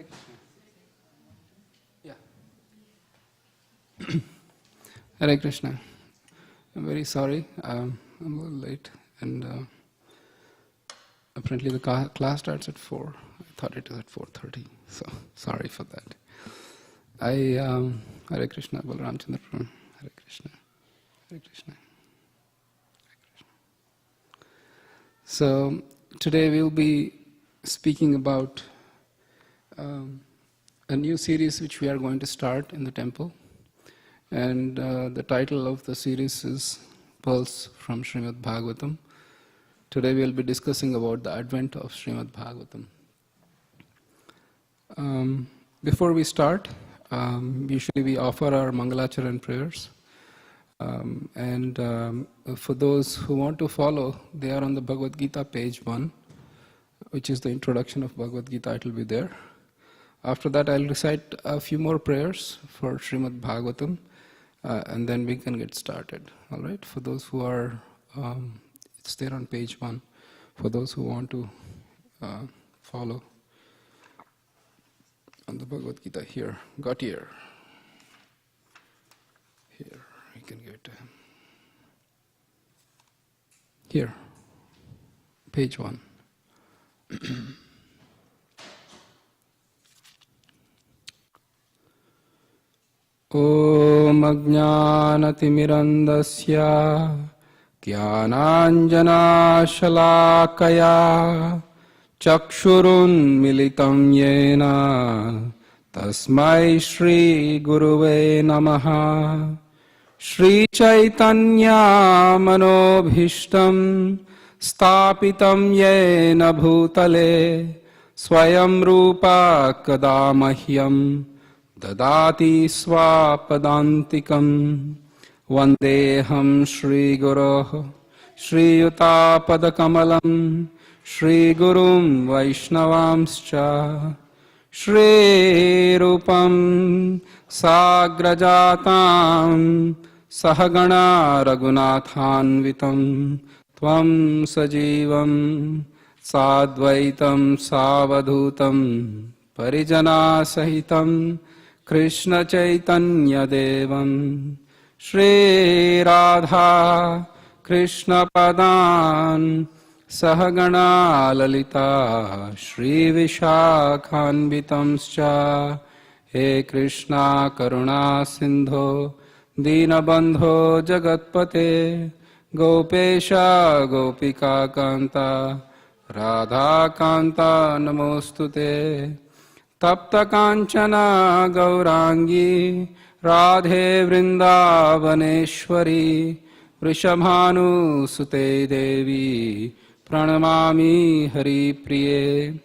Hare Krishna. Yeah. Hare Krishna. I'm very sorry. I'm a little late, and apparently the class starts at 4. I thought it was at 4:30, so sorry for that. Hare Krishna, Balaram Chandra Prabhu. Hare Krishna. Hare Krishna. Hare Krishna. So today we'll be speaking about a new series which we are going to start in the temple. And the title of the series is Perls from Srimad Bhagavatam. Today we'll be discussing about the advent of Srimad Bhagavatam. Before we start, usually we offer our Mangalacharan prayers. For those who want to follow, they are on the Bhagavad Gita page 1, which is the introduction of Bhagavad Gita. It will be there. After that, I'll recite a few more prayers for Srimad Bhagavatam, and then we can get started. All right? For those who are, it's there on page 1. For those who want to follow on the Bhagavad Gita here, got here. Here, you can give it to him. Here, page 1. Om Ajnanatimirandasya Jnananjanashalakaya Chakshurun Militam Yena Tasmai Shri Guruve Namaha Shri Chaitanya Manobhishtam Stapitam Yena Bhutale Swayam Rupa Kadamahyam Dadati Swapadantikam Vandeham Shri Guroh Shri Yutapadakamalam Shri Gurum Vaishnavamscha Shri Rupam Sagrajatam Sahagana Raghunathanvitam Tvam Sajivam Sadvaitam Savadhutam Parijana Sahitam Krishna Chaitanya Devam Shri Radha Krishna Padan Sahagana Lalita Shri Vishakhanvitamscha He Krishna Karuna Sindho Dinabandho Jagatpate Gopesha Gopika Kanta Radha Kanta Namostute Tapta Kanchana Gaurangi Radhe Vrindavaneshwari Vrishabhanu Sute Devi Pranamami Hari Priye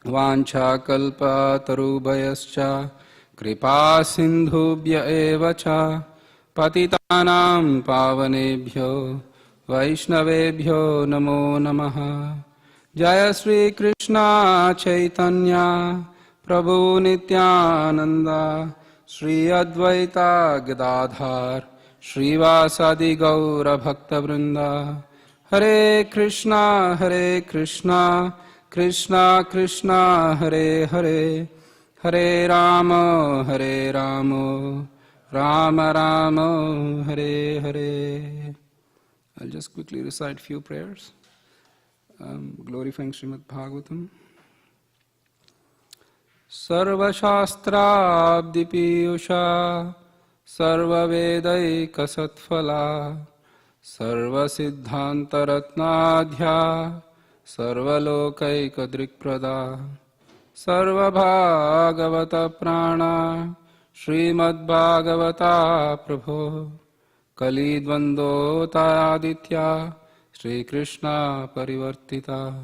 Vancha Kalpa Tarubhayascha Kripa Sindhubhya Evacha Patitanam Pavanebhyo Vaishnavebhyo Namo Namaha Jaya Sri Krishna Chaitanya Prabhu Nityananda Shri Advaita Gadadhar Srivasa Gaura Bhakta Vrinda Hare Krishna Krishna Krishna Hare Hare Hare Rama Rama Rama Hare Hare. I'll just quickly recite few prayers glorifying Srimad Bhagavatam. Sarva Shastrabdi Piyusha Sarva Vedaika Satphala Sarva Siddhanta Ratnadhya Sarva Lokaika Drikprada Sarva Bhagavata Prana Srimad Bhagavata Prabhu Kali Dvandota Aditya Shri Krishna Parivartita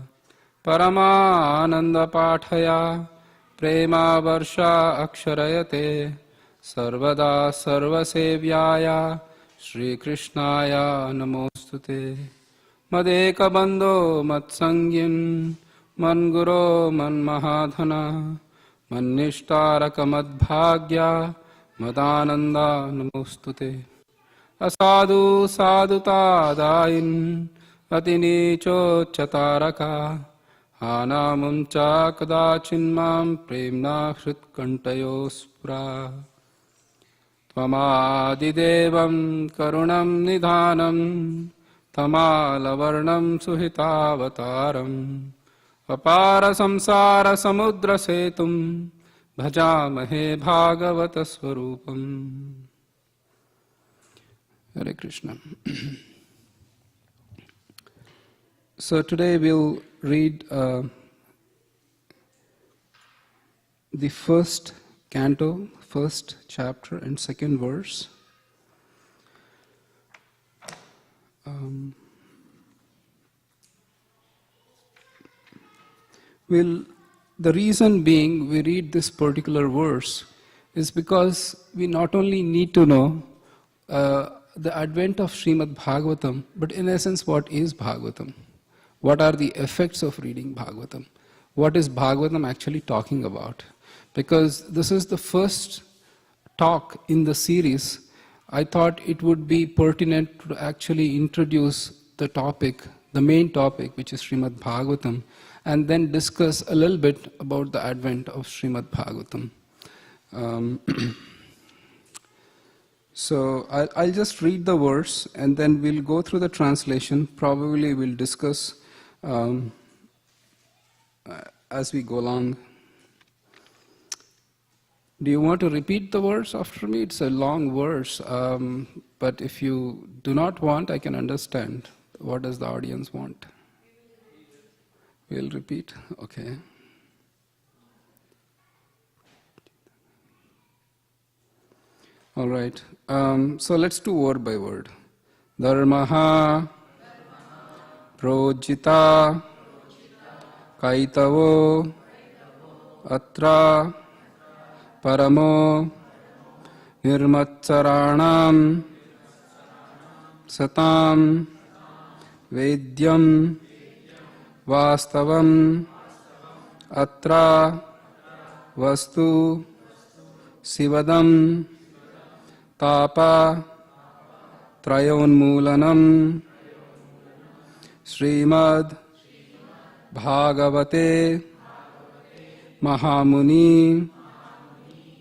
Paramananda Pathaya Prema Varsha Aksharayate Sarvada Sarvasevyaya Shri Krishnaya Namostute Madeka Bando Matsangin Manguro Manmahadhana Manishtaraka Madbhagya Madananda Namostute Asadu Sadhuta Dain Atinicho Chataraka Anamam cha kadachinmam premna hritkantayo spra. Tvamadidevam karunam nidhanam tamalavarnam suhitavataram apara samsara samudra setum bhajamahe bhagavata swarupam. Hare Krishna. So today we'll read the first canto, first chapter and second verse. The reason being we read this particular verse is because we not only need to know the advent of Srimad Bhagavatam, but in essence, what is Bhagavatam? What are the effects of reading Bhagavatam? What is Bhagavatam actually talking about? Because this is the first talk in the series, I thought it would be pertinent to actually introduce the topic, the main topic, which is Srimad Bhagavatam, and then discuss a little bit about the advent of Srimad Bhagavatam. So I'll just read the verse and then we'll go through the translation. Probably we'll discuss as we go along. Do you want to repeat the verse after me? It's a long verse, but if you do not want, I can understand. What does the audience want? We'll repeat? Okay. All right. So let's do word by word. Dharmaha projita kaitavo atra paramo nirmatsaranam satam vedyam vastavam atra vastu sivadam tapa trayonmulanam Srimad Bhagavate Mahamuni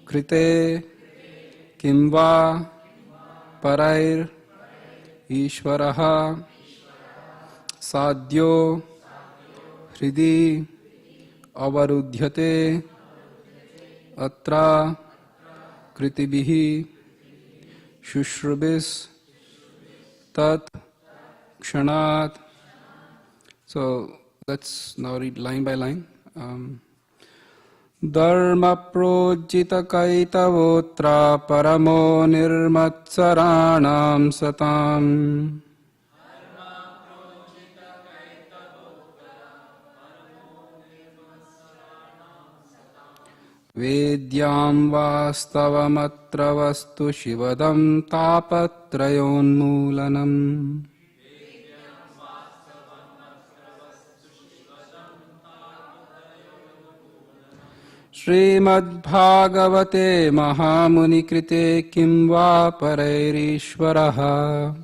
Krite Kimva Parair Ishvaraha Sadhyo Hridi Avarudhyate Atra Kritibihi Shushrubis Tat Kshanat. So let's now read line by line. Dharma projita kaitavotra paramo nirmatsaranam satam. Vedyam vastavamatra vastu shivadam tapatrayonmulanam. Srimad Bhagavate Mahamuni Krite Kimva Parairishvaraha.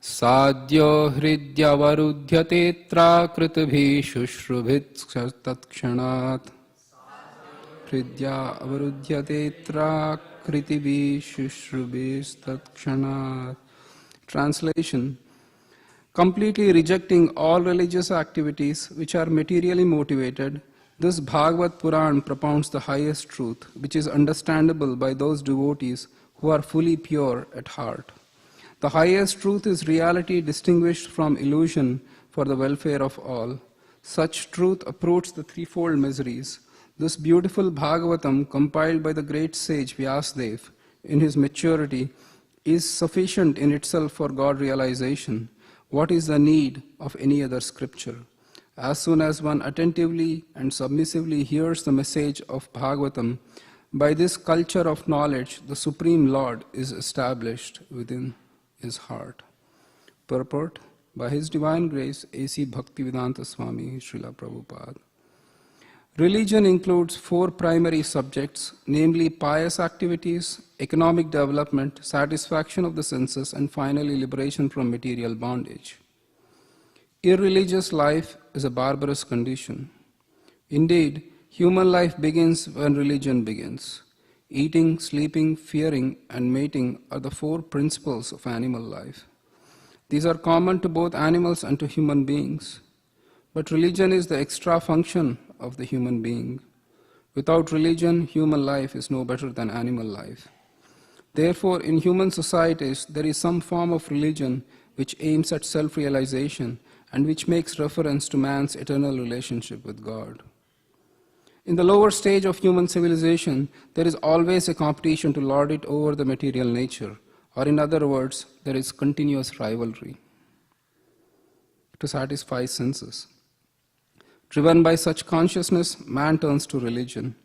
Sadhyo Hridyavaruddhyatetra Kritibhi Shushrubhit Tatkshanat. Hridyavaruddhyatetra Kritibhi Shushrubhit Tatkshanat. Translation: completely rejecting all religious activities which are materially motivated, this Bhagavad Puran propounds the highest truth, which is understandable by those devotees who are fully pure at heart. The highest truth is reality distinguished from illusion for the welfare of all. Such truth uproots the threefold miseries. This beautiful Bhagavatam, compiled by the great sage Vyasadeva in his maturity, is sufficient in itself for God realization. What is the need of any other scripture? As soon as one attentively and submissively hears the message of Bhagavatam, by this culture of knowledge, the Supreme Lord is established within his heart. Purport: by His Divine Grace, A.C. Bhaktivedanta Swami Srila Prabhupada. Religion includes four primary subjects, namely pious activities, economic development, satisfaction of the senses, and finally liberation from material bondage. Irreligious life is a barbarous condition. Indeed, human life begins when religion begins. Eating, sleeping, fearing, and mating are the four principles of animal life. These are common to both animals and to human beings. But religion is the extra function of the human being. Without religion, human life is no better than animal life. Therefore, in human societies, there is some form of religion which aims at self-realization and which makes reference to man's eternal relationship with God. In the lower stage of human civilization, there is always a competition to lord it over the material nature, or in other words, there is continuous rivalry to satisfy senses. Driven by such consciousness, man turns to religion.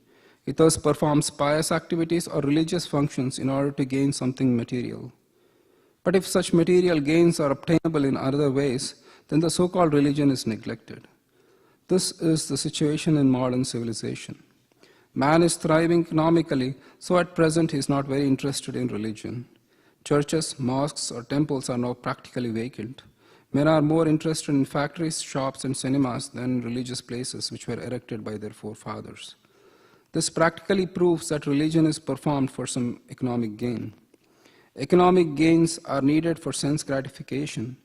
He thus performs pious activities or religious functions in order to gain something material. But if such material gains are obtainable in other ways, then the so-called religion is neglected. This is the situation in modern civilization. Man is thriving economically, so at present he is not very interested in religion. Churches, mosques, or temples are now practically vacant. Men are more interested in factories, shops, and cinemas than religious places which were erected by their forefathers. This practically proves that religion is performed for some economic gain. Economic gains are needed for sense gratification.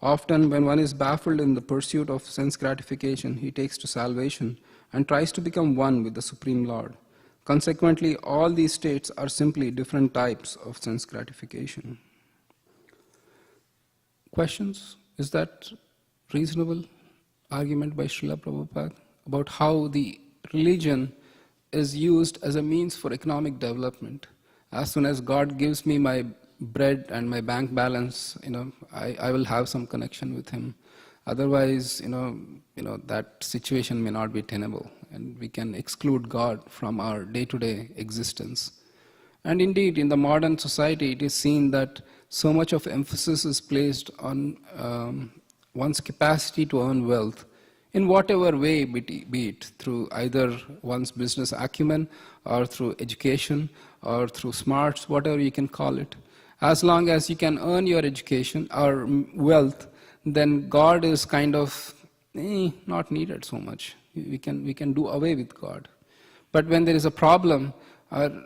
Often, when one is baffled in the pursuit of sense gratification, he takes to salvation and tries to become one with the Supreme Lord. Consequently, all these states are simply different types of sense gratification. Questions? Is that reasonable argument by Srila Prabhupada about how the religion is used as a means for economic development? As soon as God gives me my bread and my bank balance, I will have some connection with Him. Otherwise, that situation may not be tenable, and we can exclude God from our day-to-day existence. And indeed, in the modern society, it is seen that so much of emphasis is placed on one's capacity to earn wealth, in whatever way, be it through either one's business acumen, or through education, or through smarts, whatever you can call it. As long as you can earn your education or wealth, then God is kind of not needed so much. We can do away with God. But when there is a problem,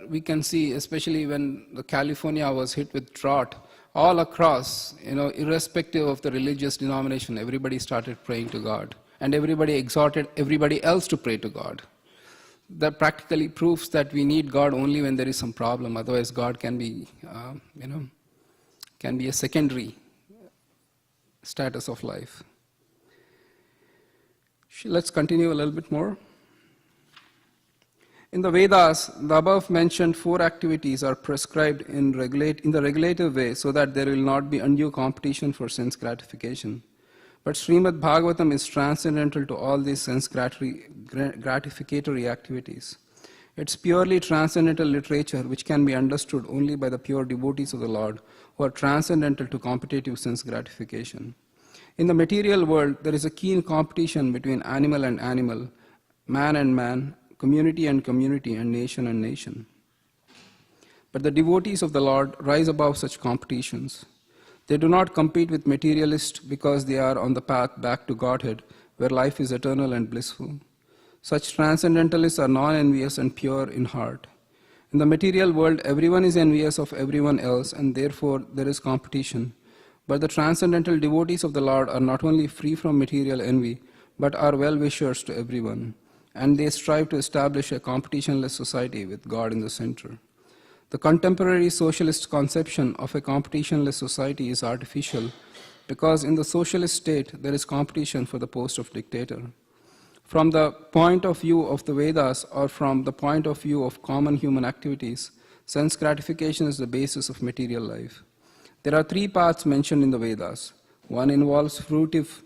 we can see, especially when California was hit with drought, all across, irrespective of the religious denomination, everybody started praying to God. And everybody exhorted everybody else to pray to God. That practically proves that we need God only when there is some problem. Otherwise, God can be, can be a secondary status of life. Let's continue a little bit more. In the Vedas, the above mentioned 4 activities are prescribed in the regulative way so that there will not be undue competition for sense gratification. But Srimad Bhagavatam is transcendental to all these sense gratificatory activities. It's purely transcendental literature which can be understood only by the pure devotees of the Lord who are transcendental to competitive sense gratification. In the material world, there is a keen competition between animal and animal, man and man, community and community, and nation. But the devotees of the Lord rise above such competitions. They do not compete with materialists because they are on the path back to Godhead, where life is eternal and blissful. Such transcendentalists are non-envious and pure in heart. In the material world, everyone is envious of everyone else, and therefore there is competition. But the transcendental devotees of the Lord are not only free from material envy, but are well-wishers to everyone, and they strive to establish a competitionless society with God in the center. The contemporary socialist conception of a competitionless society is artificial because in the socialist state there is competition for the post of dictator. From the point of view of the Vedas or from the point of view of common human activities, sense gratification is the basis of material life. There are 3 paths mentioned in the Vedas. One involves fruitive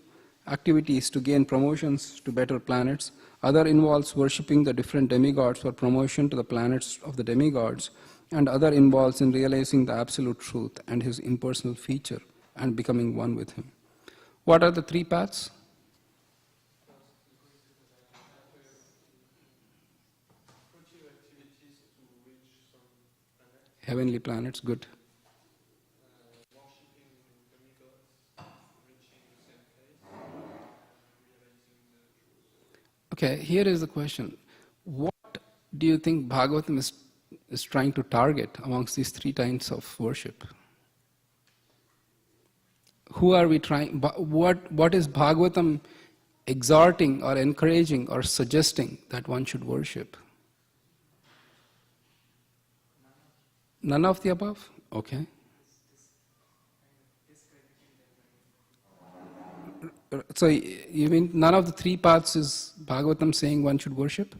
activities to gain promotions to better planets. Other involves worshipping the different demigods for promotion to the planets of the demigods. And other involves in realizing the absolute truth and his impersonal feature and becoming one with him. What are the 3 paths? Heavenly planets, good. Okay, here is the question. What do you think Bhagavatam is trying to target amongst these three kinds of worship? Who are we trying, what is Bhagavatam exhorting or encouraging or suggesting that one should worship? None of the above? Okay. So you mean none of the three paths is Bhagavatam saying one should worship?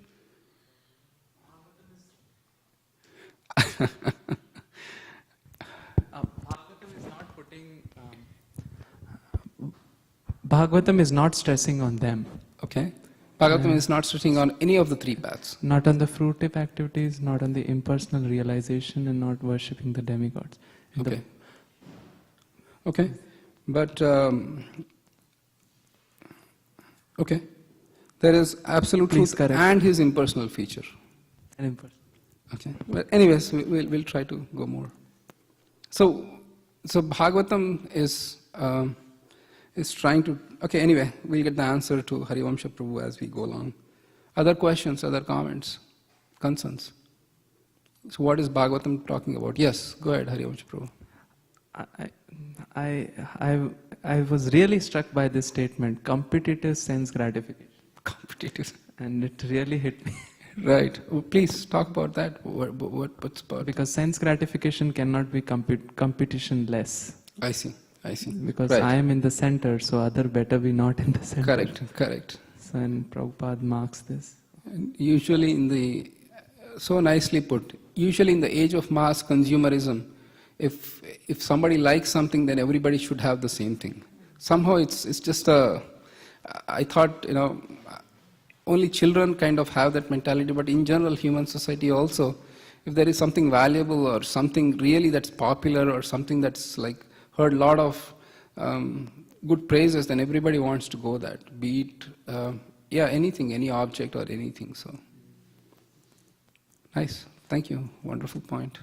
Bhagavatam is not stressing on them. Okay. Bhagavatam is not stressing on any of the three paths. Not on the fruitive activities, not on the impersonal realization, and not worshipping the demigods. Okay. Okay. But, okay. There is absolute truth and his impersonal feature. And impersonal. Okay. But anyways, we'll try to go more. So Bhagavatam is trying to... Okay, anyway, we'll get the answer to Harivamsha Prabhu as we go along. Other questions, other comments, concerns? So what is Bhagavatam talking about? Yes, go ahead, Harivamsha Prabhu. I was really struck by this statement, competitive sense gratification. Competitive. And it really hit me. Right. Please talk about that. What's about? Because sense gratification cannot be competition-less. I see. Because right. I am in the center, so other better be not in the center. Correct. So, and Prabhupada marks this. And usually so nicely put, usually in the age of mass consumerism, if somebody likes something, then everybody should have the same thing. Somehow it's just I thought, only children kind of have that mentality, but in general, human society also, if there is something valuable or something really that's popular or something that's like heard a lot of good praises, then everybody wants to go that, be it, anything, any object or anything. So, nice. Thank you. Wonderful point.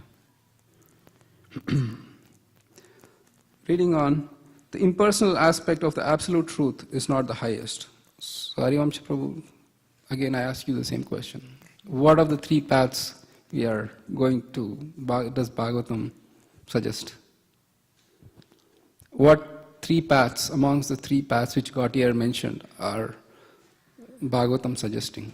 Reading on, the impersonal aspect of the absolute truth is not the highest. So, Harivamsha Prabhu, again I ask you the same question. What of the three paths we are going to, does Bhagavatam suggest? What three paths amongst the three paths which got here mentioned are Bhagavatam suggesting?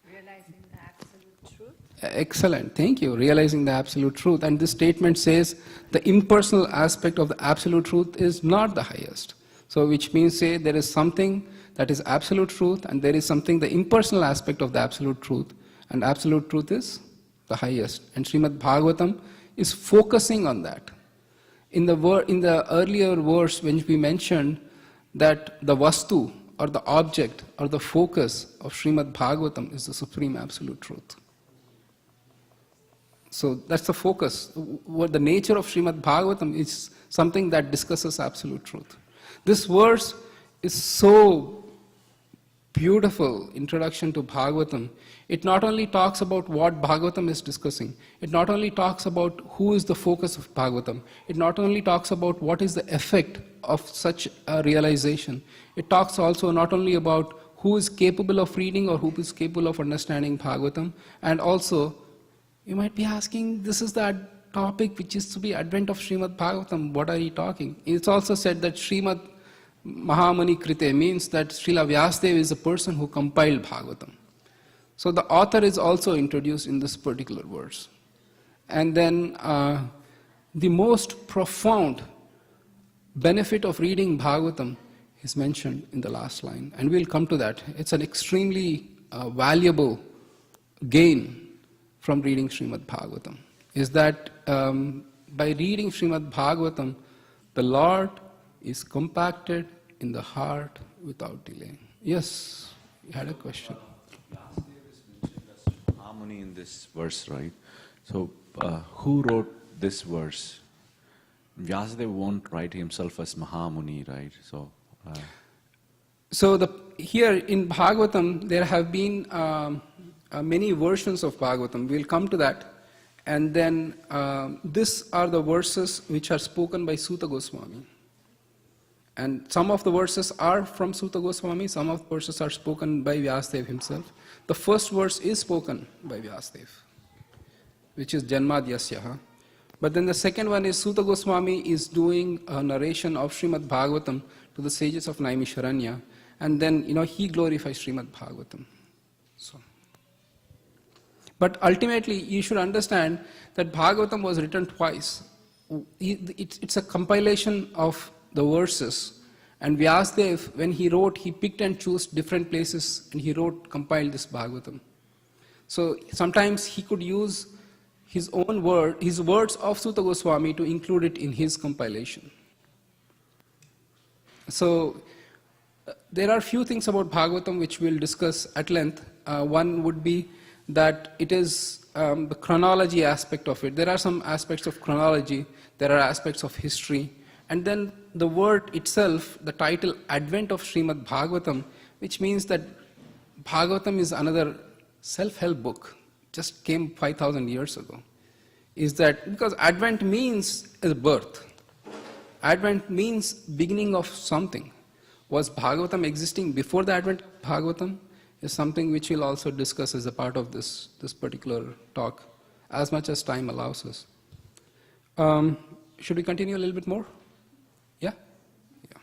Realizing the absolute truth. Excellent, thank you. Realizing the absolute truth. And this statement says the impersonal aspect of the absolute truth is not the highest. So which means say there is something that is absolute truth and there is something, the impersonal aspect of the absolute truth. And absolute truth is the highest. And Srimad Bhagavatam is focusing on that. In the earlier verse when we mentioned that the vastu or the object or the focus of Srimad Bhagavatam is the supreme absolute truth. So that's the focus. What the nature of Srimad Bhagavatam is something that discusses absolute truth. This verse is so beautiful introduction to Bhagavatam. It not only talks about what Bhagavatam is discussing, it not only talks about who is the focus of Bhagavatam, it not only talks about what is the effect of such a realization, it talks also not only about who is capable of reading or who is capable of understanding Bhagavatam, and also, you might be asking, this is the topic which is to be advent of Srimad Bhagavatam, what are you talking? It's also said that Srimad Mahamani Krite means that Srila Vyasadeva is the person who compiled Bhagavatam. So the author is also introduced in this particular verse. And then the most profound benefit of reading Bhagavatam is mentioned in the last line. And we'll come to that. It's an extremely valuable gain from reading Srimad Bhagavatam. Is that by reading Srimad Bhagavatam, the Lord is compacted in the heart without delay. Yes, you had a question. Vyasadeva is mentioned as harmony in this verse, right? So, who wrote this verse? Vyasadeva won't write himself as Mahamuni, right? So here in Bhagavatam, there have been many versions of Bhagavatam. We'll come to that. And then these are the verses which are spoken by Suta Goswami. And some of the verses are from Suta Goswami, some of the verses are spoken by Vyasadeva himself. The first verse is spoken by Vyasadeva, which is Janmadyasyaha. But then the second one is Suta Goswami is doing a narration of Srimad Bhagavatam to the sages of Naimisharanya, and then he glorifies Srimad Bhagavatam. So, but ultimately you should understand that Bhagavatam was written twice. It's a compilation of the verses, and Vyasadeva, when he wrote, he picked and chose different places and he compiled this Bhagavatam. So sometimes he could use his words of Suta Goswami to include it in his compilation. So there are few things about Bhagavatam which we'll discuss at length. One would be that it is the chronology aspect of it. There are some aspects of chronology, there are aspects of history, and then the word itself, the title Advent of Srimad Bhagavatam, which means that Bhagavatam is another self-help book, just came 5,000 years ago. Is that because Advent means birth. Advent means beginning of something. Was Bhagavatam existing before the advent of Bhagavatam? Is something which we'll also discuss as a part of this particular talk, as much as time allows us. Should we continue a little bit more? Yeah? Yeah.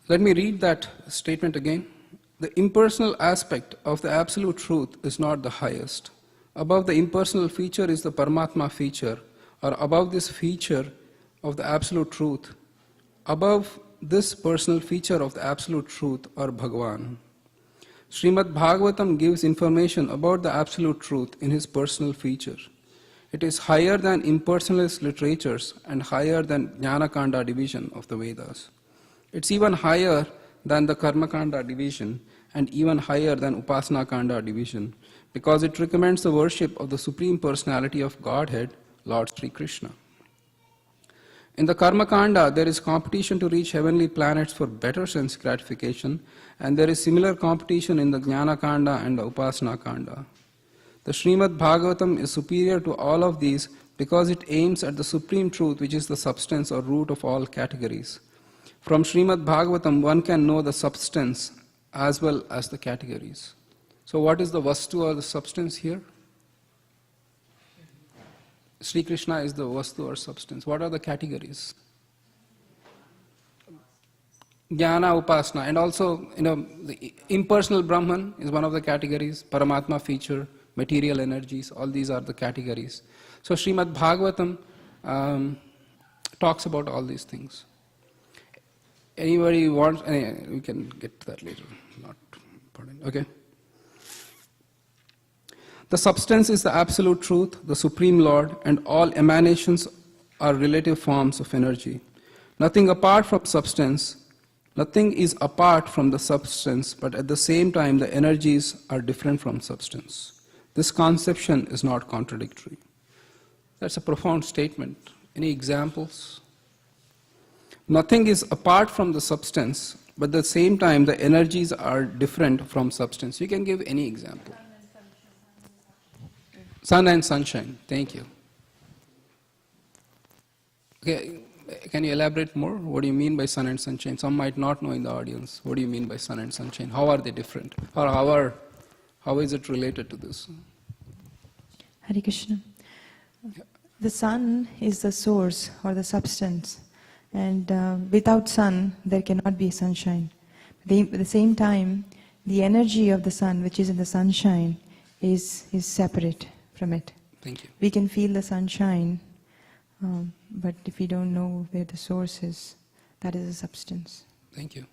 Let me read that statement again. The impersonal aspect of the absolute truth is not the highest. Above the impersonal feature is the Paramatma feature, or above this feature of the absolute truth, above this personal feature of the absolute truth, or Bhagavan. Srimad Bhagavatam gives information about the absolute truth in his personal feature. It is higher than impersonalist literatures and higher than Jnana-kanda division of the Vedas. It's even higher than the Karma-kanda division and even higher than Upasana-kanda division, because it recommends the worship of the Supreme Personality of Godhead, Lord Sri Krishna. In the Karma-kanda, there is competition to reach heavenly planets for better sense gratification, and there is similar competition in the Jnana-kanda and the Upasana-kanda. The Srimad Bhagavatam is superior to all of these because it aims at the supreme truth, which is the substance or root of all categories. From Srimad Bhagavatam, one can know the substance as well as the categories. So what is the vastu or the substance here? Sri Krishna is the vastu or substance. What are the categories? Jnana, Upasana, and also, the impersonal Brahman is one of the categories, Paramatma feature, material energies, all these are the categories. So Srimad Bhagavatam talks about all these things. Anybody wants, we can get to that later, not important. Okay. The substance is the absolute truth, the Supreme Lord, and all emanations are relative forms of energy. Nothing apart from substance, nothing is apart from the substance, but at the same time the energies are different from substance. This conception is not contradictory. That's a profound statement. Any examples? Nothing is apart from the substance, but at the same time the energies are different from substance. You can give any example. Sun and sunshine. Thank you. Okay, can you elaborate more? What do you mean by sun and sunshine? Some might not know in the audience. What do you mean by sun and sunshine? How are they different? Or how is it related to this? Hare Krishna. The sun is the source or the substance, and without sun there cannot be sunshine. At the same time, the energy of the sun, which is in the sunshine, is separate from it. Thank you. We can feel the sunshine, but if we don't know where the source is, that is the substance. Thank you.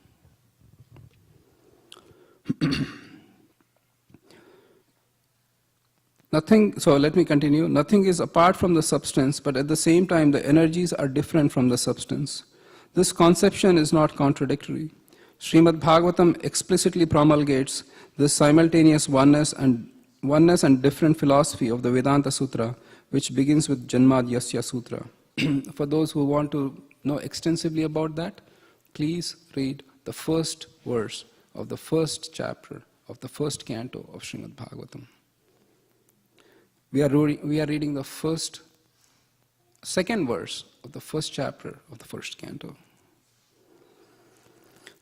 So let me continue. Nothing is apart from the substance, but at the same time the energies are different from the substance. This conception is not contradictory. Srimad Bhagavatam explicitly promulgates this simultaneous oneness and different philosophy of the Vedanta Sutra, which begins with Janmadyasya Sutra. For those who want to know extensively about that, please read the first verse of the first chapter of the first canto of Srimad Bhagavatam. We are reading the second verse of the first chapter of the first canto.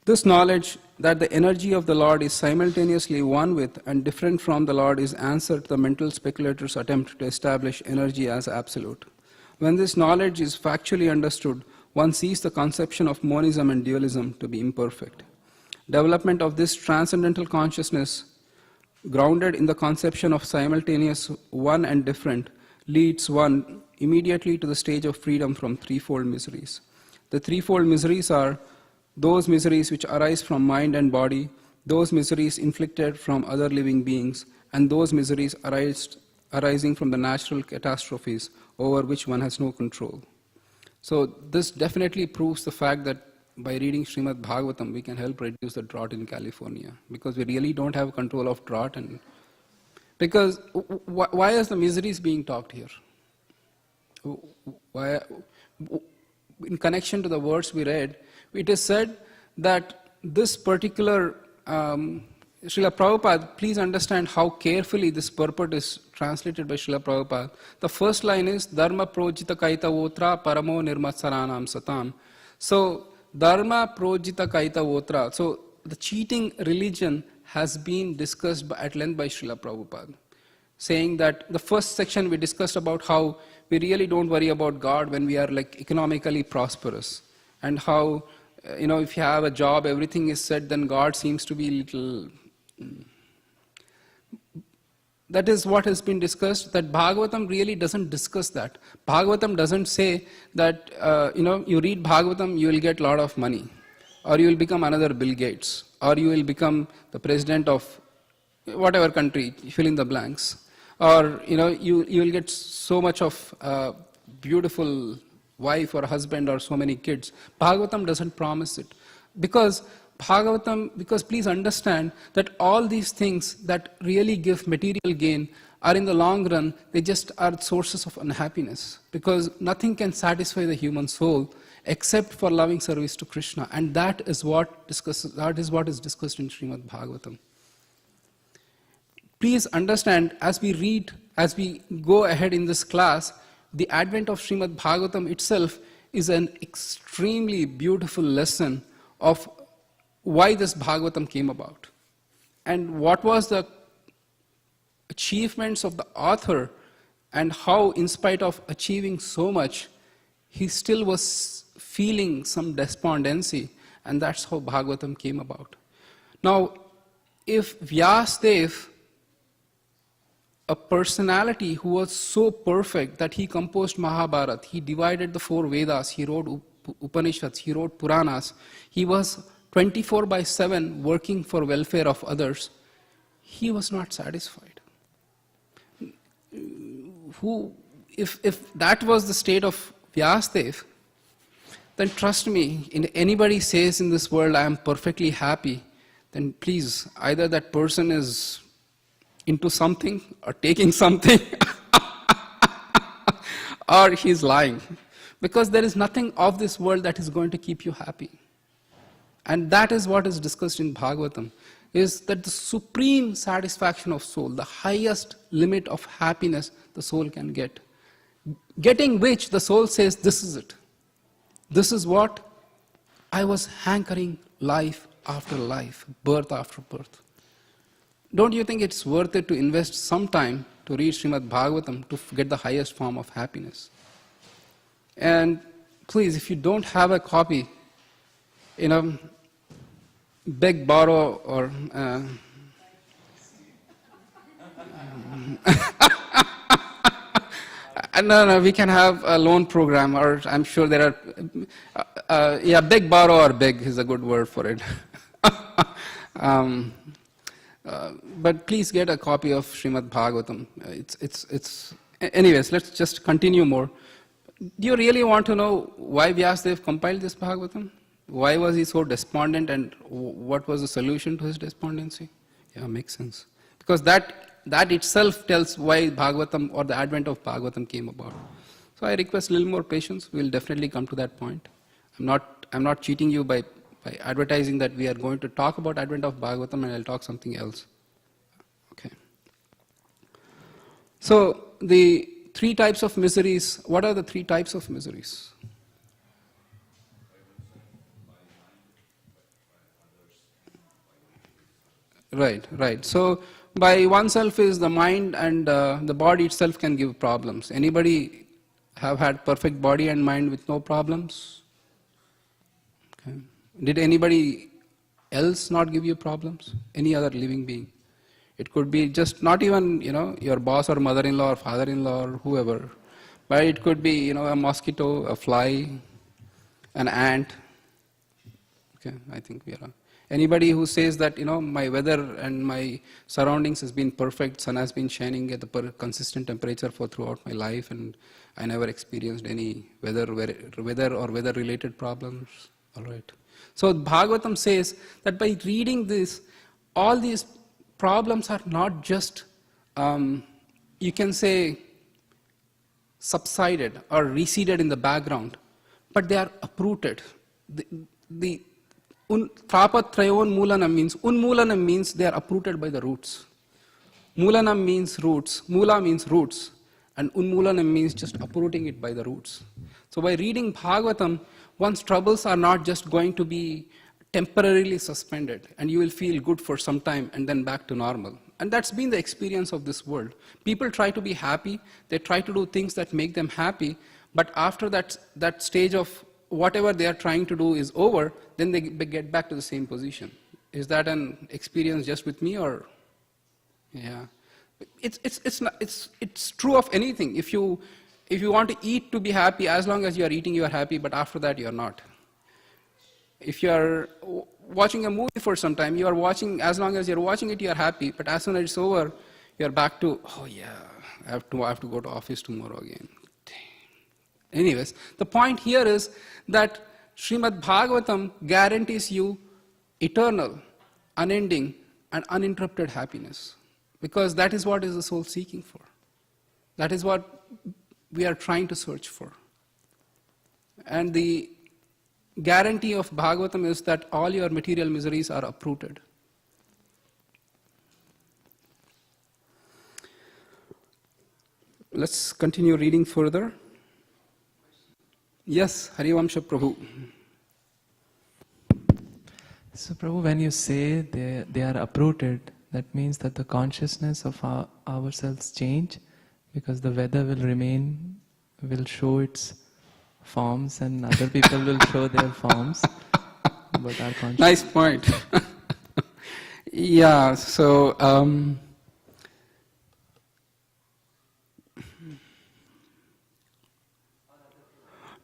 This knowledge that the energy of the Lord is simultaneously one with and different from the Lord is answer to the mental speculator's attempt to establish energy as absolute. When this knowledge is factually understood, one sees the conception of monism and dualism to be imperfect. Development of this transcendental consciousness, grounded in the conception of simultaneous one and different, leads one immediately to the stage of freedom from threefold miseries. The threefold miseries are those miseries which arise from mind and body, those miseries inflicted from other living beings, and those miseries arising from the natural catastrophes over which one has no control. So this definitely proves the fact that by reading Srimad Bhagavatam, we can help reduce the drought in California, because we really don't have control of drought. And because why is the miseries being talked here? Why, in connection to the words we read, it is said that this particular Srila Prabhupada, please understand how carefully this purport is translated by Srila Prabhupada. The first line is Dharma projita kaita votra paramo nirmatsaranam satam. So Dharma projita kaita votra. So the cheating religion has been discussed at length by Srila Prabhupada, saying that the first section we discussed about how we really don't worry about God when we are like economically prosperous, and how if you have a job, everything is set, then God seems to be little. That is what has been discussed. That Bhagavatam really doesn't discuss that. Bhagavatam doesn't say that you read Bhagavatam, you will get a lot of money, or you will become another Bill Gates, or you will become the president of whatever country, fill in the blanks, or you will get so much of beautiful wife or husband or so many kids. Bhagavatam doesn't promise it, because please understand that all these things that really give material gain are in the long run, they just are sources of unhappiness, because nothing can satisfy the human soul except for loving service to Krishna, and that is what is discussed in Srimad Bhagavatam. Please understand, as we go ahead in this class, the advent of Srimad Bhagavatam itself is an extremely beautiful lesson of why this Bhagavatam came about, and what was the achievements of the author, and how, in spite of achieving so much, he still was feeling some despondency, and that's how Bhagavatam came about. Now, if Vyasadeva, a personality who was so perfect that he composed Mahabharata, he divided the 4 Vedas, he wrote Upanishads, he wrote Puranas, he was 24/7 working for welfare of others, he was not satisfied. If that was the state of Vyasadeva, then trust me, if anybody says in this world, I am perfectly happy, then please, either that person is into something or taking something or he's lying, because there is nothing of this world that is going to keep you happy. And that is what is discussed in Bhagavatam, is that the supreme satisfaction of soul, the highest limit of happiness the soul can get, getting which the soul says, this is it. This is what I was hankering life after life, birth after birth. Don't you think it's worth it to invest some time to read Srimad Bhagavatam to get the highest form of happiness? And please, if you don't have a copy, beg, borrow, or no, we can have a loan program, or I'm sure there are, beg, borrow, or beg is a good word for it. But please get a copy of Srimad Bhagavatam. Anyways, let's just continue more. Do you really want to know why Vyasadeva compiled this Bhagavatam? Why was he so despondent, and what was the solution to his despondency? Yeah, makes sense. Because that itself tells why Bhagavatam or the advent of Bhagavatam came about. So I request a little more patience. We'll definitely come to that point. I'm not cheating you by advertising that we are going to talk about advent of Bhagavatam and I'll talk something else. Okay. So the three types of miseries, what are the three types of miseries? Right. So by oneself is the mind, and the body itself can give problems. Anybody have had perfect body and mind with no problems? Okay. Did anybody else not give you problems? Any other living being? It could be just not even, your boss or mother-in-law or father-in-law or whoever. But it could be, a mosquito, a fly, an ant. Okay, I think we are. Anybody who says that, my weather and my surroundings has been perfect, sun has been shining at the consistent temperature for throughout my life, and I never experienced any weather or weather-related problems. All right. So Bhagavatam says that by reading this, all these problems are not just, you can say, subsided or receded in the background, but they are uprooted. Trapatrayon Mulanam means, Unmulanam means they are uprooted by the roots. Mulanam means roots, Mula means roots, and Unmulanam means just uprooting it by the roots. So by reading Bhagavatam, one's troubles are not just going to be temporarily suspended, and you will feel good for some time and then back to normal. And that's been the experience of this world. People try to be happy, they try to do things that make them happy, but after that stage of whatever they are trying to do is over, then they get back to the same position. Is that an experience just with me, or? Yeah. It's true of anything. If you want to eat to be happy, as long as you are eating, you are happy, but after that you are not. If you are watching a movie for some time, you are watching, as long as you are watching it, you are happy, but as soon as it's over, you are back to, oh yeah, I have to go to office tomorrow again. Anyways, the point here is that Srimad Bhagavatam guarantees you eternal, unending, and uninterrupted happiness. Because that is what is the soul seeking for. That is what we are trying to search for. And the guarantee of Bhagavatam is that all your material miseries are uprooted. Let's continue reading further. Yes, Harivamsha Prabhu. So Prabhu, when you say they are uprooted, that means that the consciousness of ourselves change, because the weather will show its forms and other people will show their forms. But our consciousness... Nice point. Yeah, so...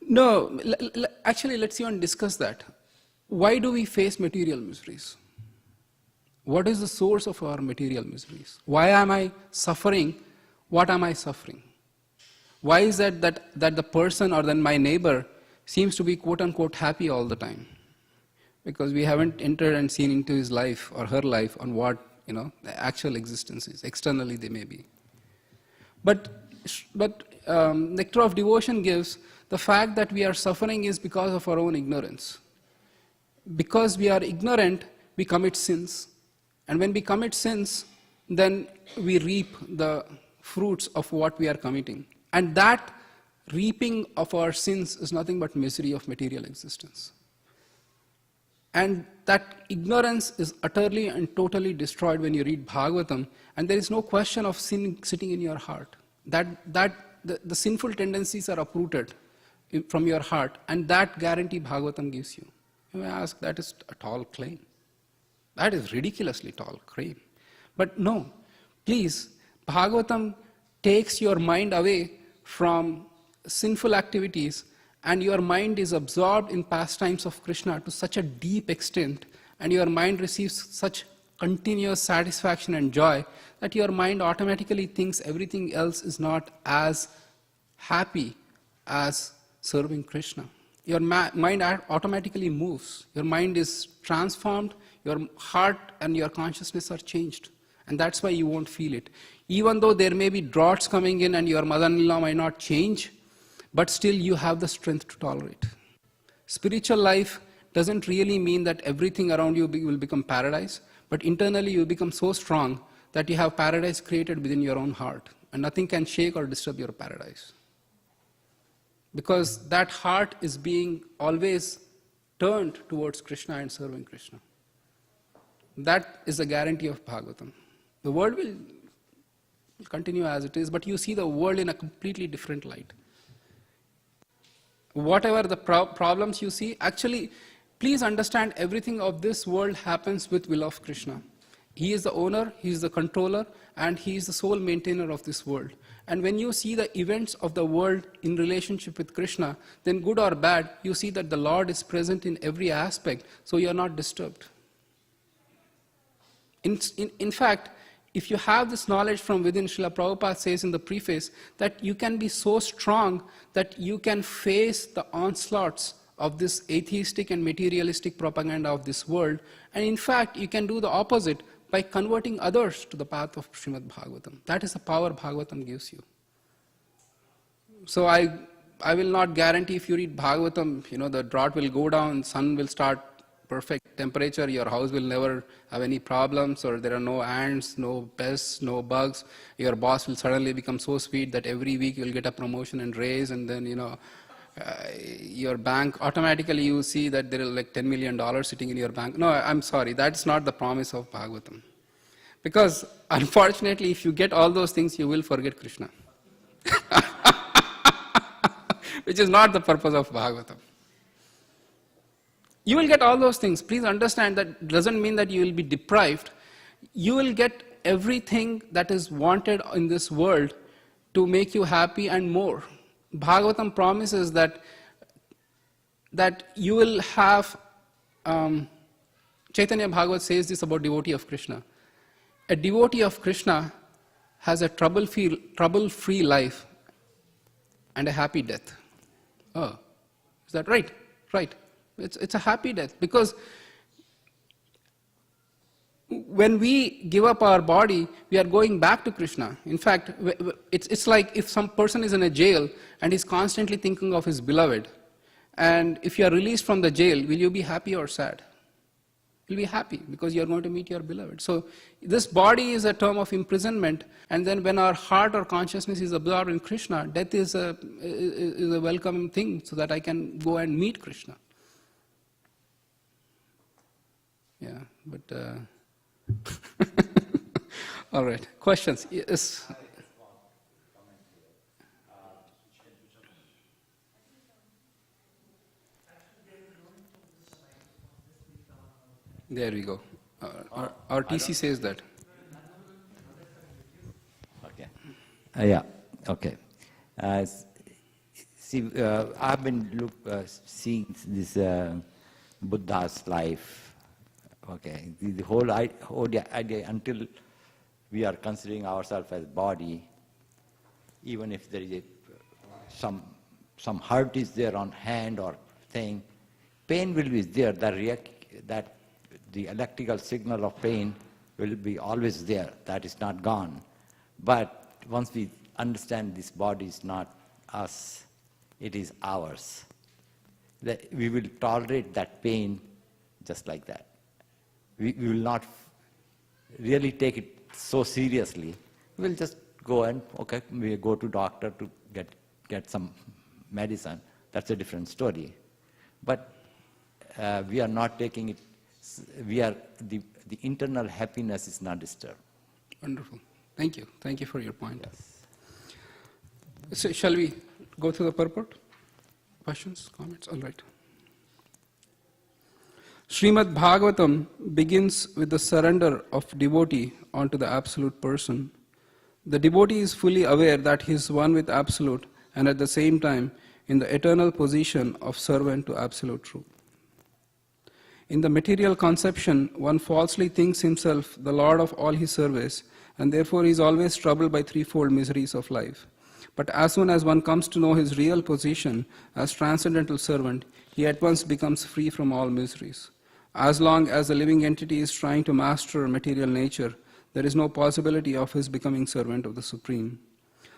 No, actually, let's even discuss that. Why do we face material miseries? What is the source of our material miseries? Why am I suffering? What am I suffering? Why is that the person or then my neighbor seems to be quote-unquote happy all the time? Because we haven't entered and seen into his life or her life on what the actual existence is. Externally they may be. But Nectar of Devotion gives the fact that we are suffering is because of our own ignorance. Because we are ignorant, we commit sins. And when we commit sins, then we reap the fruits of what we are committing. And that reaping of our sins is nothing but misery of material existence. And that ignorance is utterly and totally destroyed when you read Bhagavatam, and there is no question of sin sitting in your heart. The sinful tendencies are uprooted from your heart, and that guarantee Bhagavatam gives you. You may ask, that is a tall claim. That is ridiculously tall claim. But no, please, Bhagavatam takes your mind away from sinful activities, and your mind is absorbed in pastimes of Krishna to such a deep extent, and your mind receives such continuous satisfaction and joy that your mind automatically thinks everything else is not as happy as serving Krishna. Your mind automatically moves. Your mind is transformed. Your heart and your consciousness are changed. And that's why you won't feel it. Even though there may be droughts coming in and your mother-in-law might not change, but still you have the strength to tolerate. Spiritual life doesn't really mean that everything around you will become paradise, but internally you become so strong that you have paradise created within your own heart, and nothing can shake or disturb your paradise. Because that heart is being always turned towards Krishna and serving Krishna. That is the guarantee of Bhagavatam. The world will continue as it is, but you see the world in a completely different light. Whatever the problems you see, actually, please understand everything of this world happens with will of Krishna. He is the owner, He is the controller, and He is the sole maintainer of this world. And when you see the events of the world in relationship with Krishna, then good or bad, you see that the Lord is present in every aspect, so you are not disturbed. In fact, if you have this knowledge from within, Srila Prabhupada says in the preface that you can be so strong that you can face the onslaughts of this atheistic and materialistic propaganda of this world. And in fact, you can do the opposite by converting others to the path of Srimad Bhagavatam. That is the power Bhagavatam gives you. So I will not guarantee if you read Bhagavatam, the drought will go down, sun will start perfect temperature, your house will never have any problems, or there are no ants, no pests, no bugs. Your boss will suddenly become so sweet that every week you'll get a promotion and raise, and then, your bank, automatically you see that there is like $10 million sitting in your bank. No, I'm sorry, that's not the promise of Bhagavatam. Because unfortunately, if you get all those things, you will forget Krishna. Which is not the purpose of Bhagavatam. You will get all those things. Please understand that doesn't mean that you will be deprived. You will get everything that is wanted in this world to make you happy and more. Bhagavatam promises that you will have, Chaitanya Bhagavat says this about devotee of Krishna. A devotee of Krishna has a trouble-free life and a happy death. Oh, is that right? Right. It's a happy death, because when we give up our body, we are going back to Krishna. In fact, it's like if some person is in a jail and is constantly thinking of his beloved, and if you are released from the jail, will you be happy or sad? You'll be happy because you are going to meet your beloved. So this body is a term of imprisonment, and then when our heart or consciousness is absorbed in Krishna, death is a welcome thing so that I can go and meet Krishna. Yeah, but all right. Questions? Yes. There we go. Our TC says that. Okay. Yeah. Okay. See, I've been seeing this Buddha's life. Okay, the whole idea, until we are considering ourselves as body, even if there is some hurt is there on hand or thing, pain will be there. That the electrical signal of pain will be always there. That is not gone. But once we understand this body is not us, it is ours, that we will tolerate that pain just like that. We will not really take it so seriously. We'll just go and, okay, we go to doctor to get some medicine. That's a different story. But we are not taking it, the internal happiness is not disturbed. Wonderful. Thank you. Thank you for your point. Yes. So shall we go through the purport? Questions, comments? All right. Srimad Bhagavatam begins with the surrender of devotee onto the Absolute Person. The devotee is fully aware that he is one with Absolute, and at the same time in the eternal position of servant to Absolute Truth. In the material conception, one falsely thinks himself the lord of all his service, and therefore he is always troubled by threefold miseries of life. But as soon as one comes to know his real position as transcendental servant, he at once becomes free from all miseries. As long as the living entity is trying to master material nature, there is no possibility of his becoming servant of the Supreme.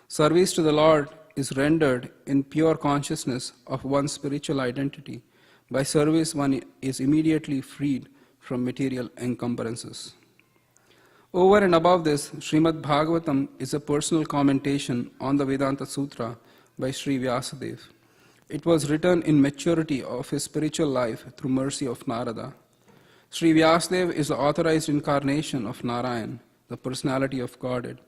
Service to the Lord is rendered in pure consciousness of one's spiritual identity. By service, one is immediately freed from material encumbrances. Over and above this, Srimad Bhagavatam is a personal commentation on the Vedanta Sutra by Sri Vyasadeva. It was written in maturity of his spiritual life through mercy of Narada. Sri Vyasadeva is the authorized incarnation of Narayan, the personality of Godhead.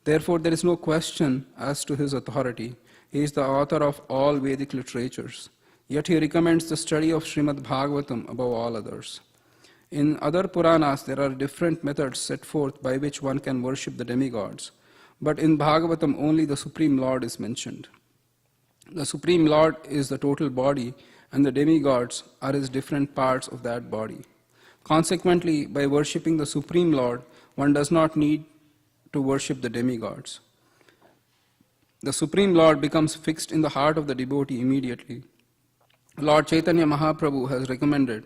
Therefore, there is no question as to his authority. He is the author of all Vedic literatures. Yet he recommends the study of Srimad Bhagavatam above all others. In other Puranas, there are different methods set forth by which one can worship the demigods. But in Bhagavatam, only the Supreme Lord is mentioned. The Supreme Lord is the total body, and the demigods are his different parts of that body. Consequently, by worshipping the Supreme Lord, one does not need to worship the demigods. The Supreme Lord becomes fixed in the heart of the devotee immediately. Lord Chaitanya Mahaprabhu has recommended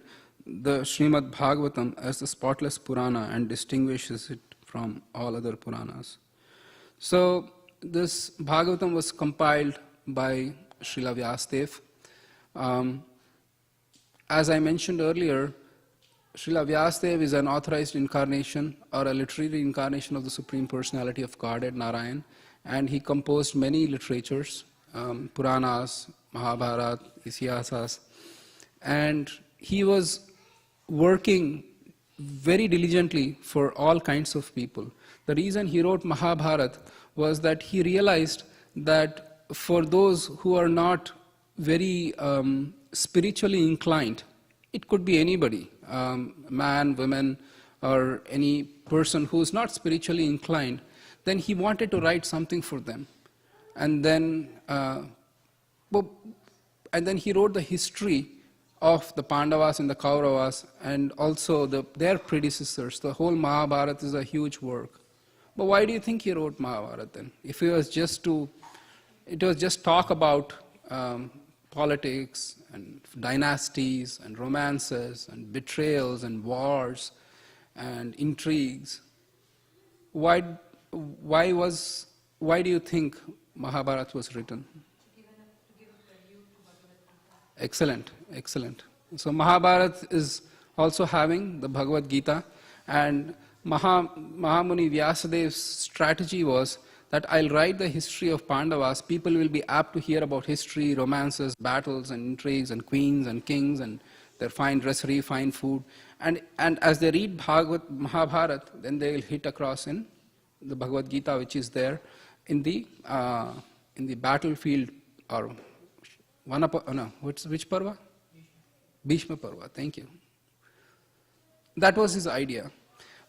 the Srimad Bhagavatam as the spotless Purana and distinguishes it from all other Puranas. So, this Bhagavatam was compiled by Srila Vyasadeva. As I mentioned earlier, Srila Vyasadeva is an authorized incarnation or a literary incarnation of the Supreme Personality of Godhead, Narayan, and he composed many literatures, Puranas, Mahabharata, Isyasas, and he was working very diligently for all kinds of people. The reason he wrote Mahabharata was that he realized that for those who are not very spiritually inclined, it could be anybody, man, woman, or any person who is not spiritually inclined, then he wanted to write something for them. And then he wrote the history of the Pandavas and the Kauravas and also their predecessors. The whole Mahabharata is a huge work. But why do you think he wrote Mahabharata then? If it was just talk about politics and dynasties and romances and betrayals and wars and intrigues, why do you think Mahabharata was written? Excellent, excellent. So Mahabharata is also having the Bhagavad Gita, and Mahamuni Vyasadeva's strategy was that I'll write the history of Pandavas. People will be apt to hear about history, romances, battles and intrigues and queens and kings and their fine dressery, fine food. And as they read Mahabharata, then they will hit across in the Bhagavad Gita, which is there in the battlefield, or which Parva? Bhishma Parva, thank you. That was his idea.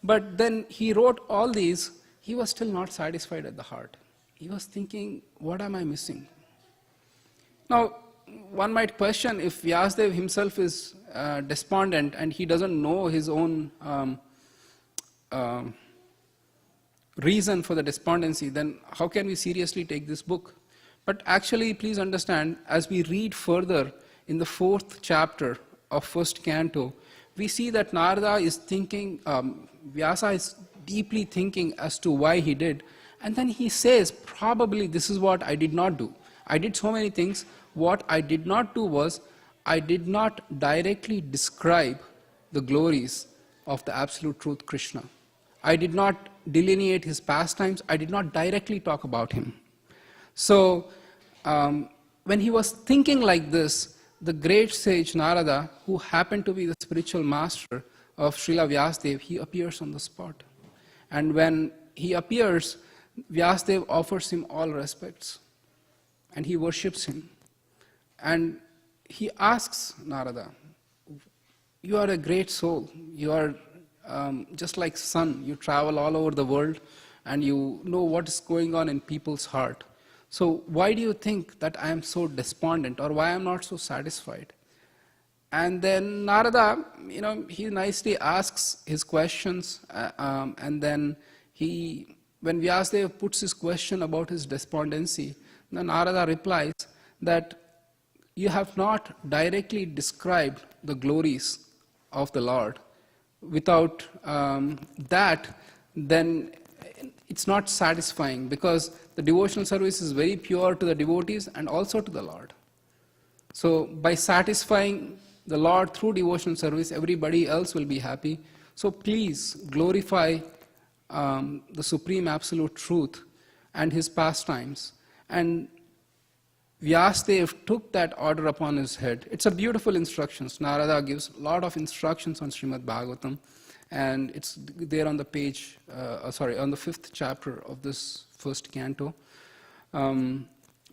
But then he wrote all these, he was still not satisfied at the heart. He was thinking, what am I missing? Now, one might question if Vyasadeva himself is despondent and he doesn't know his own reason for the despondency, then how can we seriously take this book? But actually, please understand, as we read further in the 4th chapter of 1st canto, we see that Narada is thinking, Vyasa is deeply thinking as to why he did. And then he says, probably this is what I did not do. I did so many things. What I did not do was, I did not directly describe the glories of the Absolute Truth Krishna. I did not delineate his pastimes. I did not directly talk about him. So, when he was thinking like this, the great sage Narada, who happened to be the spiritual master of Srila Vyasadeva, he appears on the spot. And when he appears, Vyasadeva offers him all respects. And he worships him. And he asks Narada, you are a great soul. You are just like sun. You travel all over the world and you know what is going on in people's heart. So why do you think that I am so despondent, or why I am not so satisfied? And then Narada, he nicely asks his questions, and then when Vyasadeva puts his question about his despondency, then Narada replies that you have not directly described the glories of the Lord. Without that, then it's not satisfying, because the devotional service is very pure to the devotees and also to the Lord. So by satisfying the Lord through devotional service, everybody else will be happy. So please glorify the supreme absolute truth and his pastimes. And Vyasadeva took that order upon his head. It's a beautiful instructions. Narada gives a lot of instructions on Srimad Bhagavatam, and it's there on the page, on the 5th chapter of this first canto.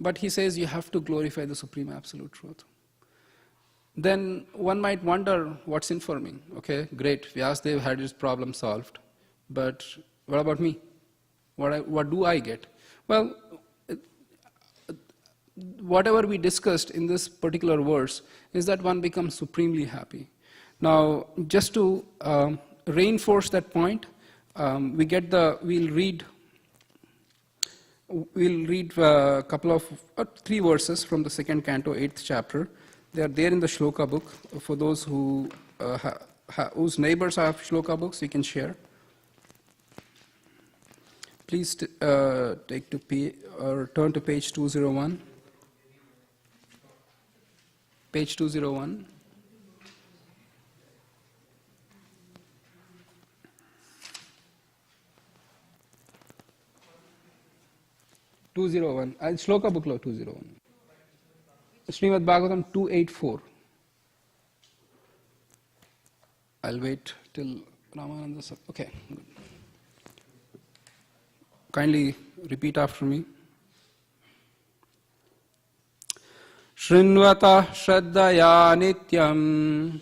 But he says you have to glorify the supreme absolute truth. Then one might wonder, what's in for me? Okay, great, Vyasadeva had his problem solved, but what about me? What do I get? Well, whatever we discussed in this particular verse is that one becomes supremely happy. Now, just to reinforce that point, we'll read a couple of 3 verses from the 2nd canto, 8th chapter. They are there in the shloka book. For those who whose neighbors have shloka books, you can share. Please turn to page 201. Page 201. Shloka book 201. Srimad Bhagavatam 284. I'll wait till Ramananda. Okay, good. Kindly repeat after me. Shrinvata Shraddhaya Nityam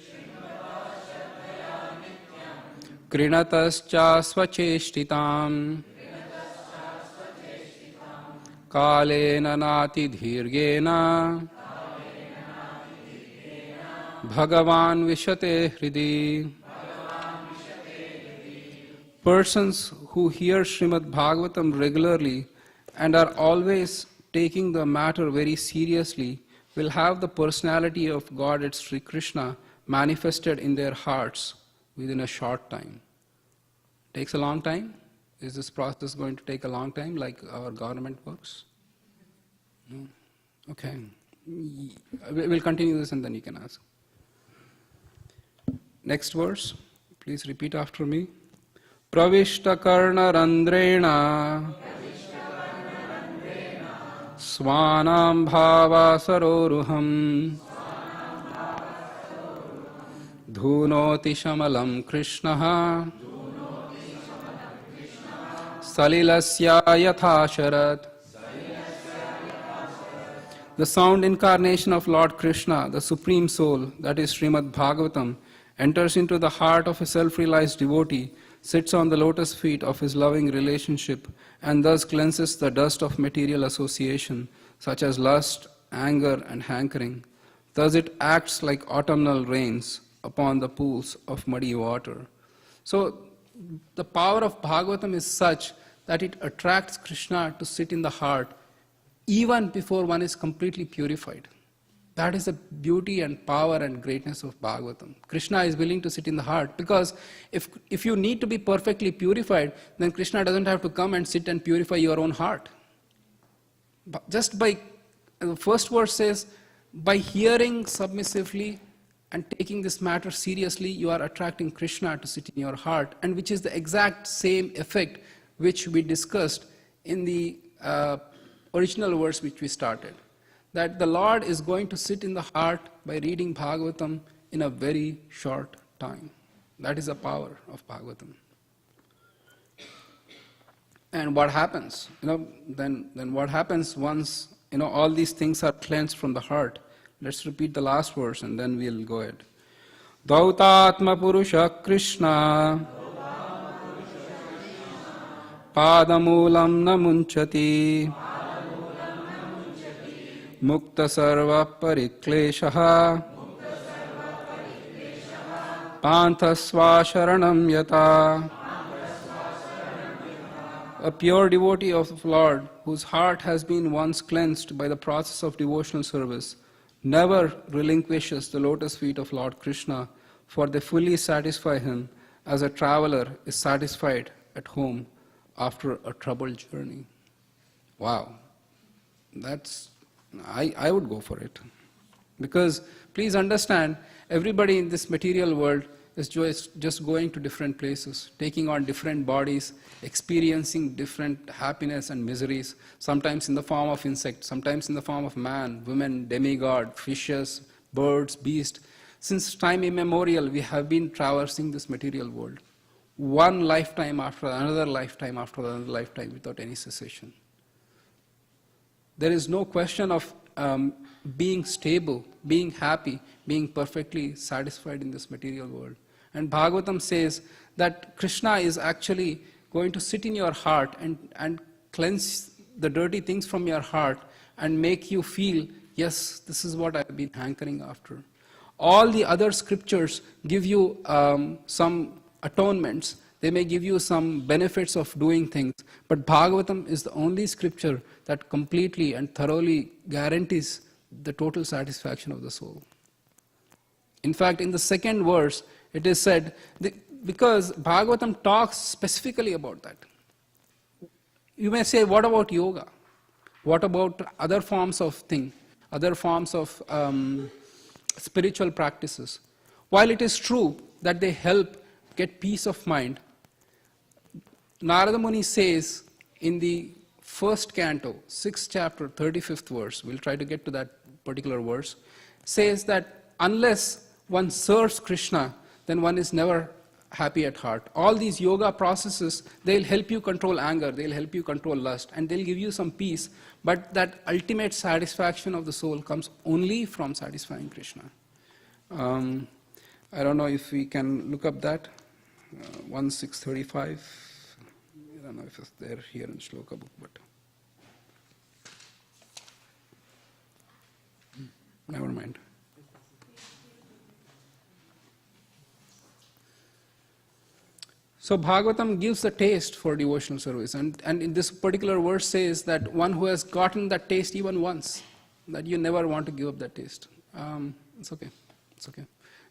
Krinatascha Svacheshtitam Kalena Nati Dhirgena Bhagavan Vishate Hridi. Persons who hear Srimad Bhagavatam regularly and are always taking the matter very seriously will have the personality of Godhead Sri Krishna manifested in their hearts within a short time. Takes a long time? Is this process going to take a long time like our government works? No? Okay. We'll continue this and then you can ask. Next verse. Please repeat after me. Pravishta karna randrena Swanam bhava saroruham Dhunoti shamalam Krishnaha Salilasya yatha sharat. The sound incarnation of Lord Krishna, the Supreme Soul, that is Srimad Bhagavatam, enters into the heart of a self-realized devotee, sits on the lotus feet of his loving relationship, and thus cleanses the dust of material association, such as lust, anger, and hankering. Thus it acts like autumnal rains upon the pools of muddy water. So the power of Bhagavatam is such that it attracts Krishna to sit in the heart even before one is completely purified. That is the beauty and power and greatness of Bhagavatam. Krishna is willing to sit in the heart because if you need to be perfectly purified, then Krishna doesn't have to come and sit and purify your own heart. But just by, the first verse says, by hearing submissively and taking this matter seriously, you are attracting Krishna to sit in your heart, and which is the exact same effect which we discussed in the original verse which we started. That the Lord is going to sit in the heart by reading Bhagavatam in a very short time. That is the power of Bhagavatam. And what happens? Then what happens once all these things are cleansed from the heart? Let's repeat the last verse and then we'll go ahead. Dautatma Purusha Krishna Padamulam Namunchati Mukta Sarva Parikleshaha Panthasva Sharanam Yata. A pure devotee of the Lord, whose heart has been once cleansed by the process of devotional service, never relinquishes the lotus feet of Lord Krishna, for they fully satisfy him as a traveler is satisfied at home after a troubled journey. Wow. I would go for it. Because please understand, everybody in this material world is just going to different places, taking on different bodies, experiencing different happiness and miseries, sometimes in the form of insect, sometimes in the form of man, women, demigod, fishes, birds, beasts. Since time immemorial, we have been traversing this material world, one lifetime after another lifetime after another lifetime without any cessation. There is no question of being stable, being happy, being perfectly satisfied in this material world. And Bhagavatam says that Krishna is actually going to sit in your heart and cleanse the dirty things from your heart and make you feel, yes, this is what I've been hankering after. All the other scriptures give you some atonements. They may give you some benefits of doing things. But Bhagavatam is the only scripture that completely and thoroughly guarantees the total satisfaction of the soul. In fact, in the second verse, it is said, because Bhagavatam talks specifically about that. You may say, what about yoga? What about other forms of thing, other forms of spiritual practices? While it is true that they help get peace of mind, Narada Muni says in the first canto, 6th chapter, 35th verse, we'll try to get to that particular verse, says that unless one serves Krishna, then one is never happy at heart. All these yoga processes, they'll help you control anger, they'll help you control lust, and they'll give you some peace, but that ultimate satisfaction of the soul comes only from satisfying Krishna. I don't know if we can look up that, 1635. I don't know if it's there here in Shloka book, but never mind. So Bhagavatam gives a taste for devotional service, and in this particular verse says that one who has gotten that taste even once, that you never want to give up that taste. It's okay.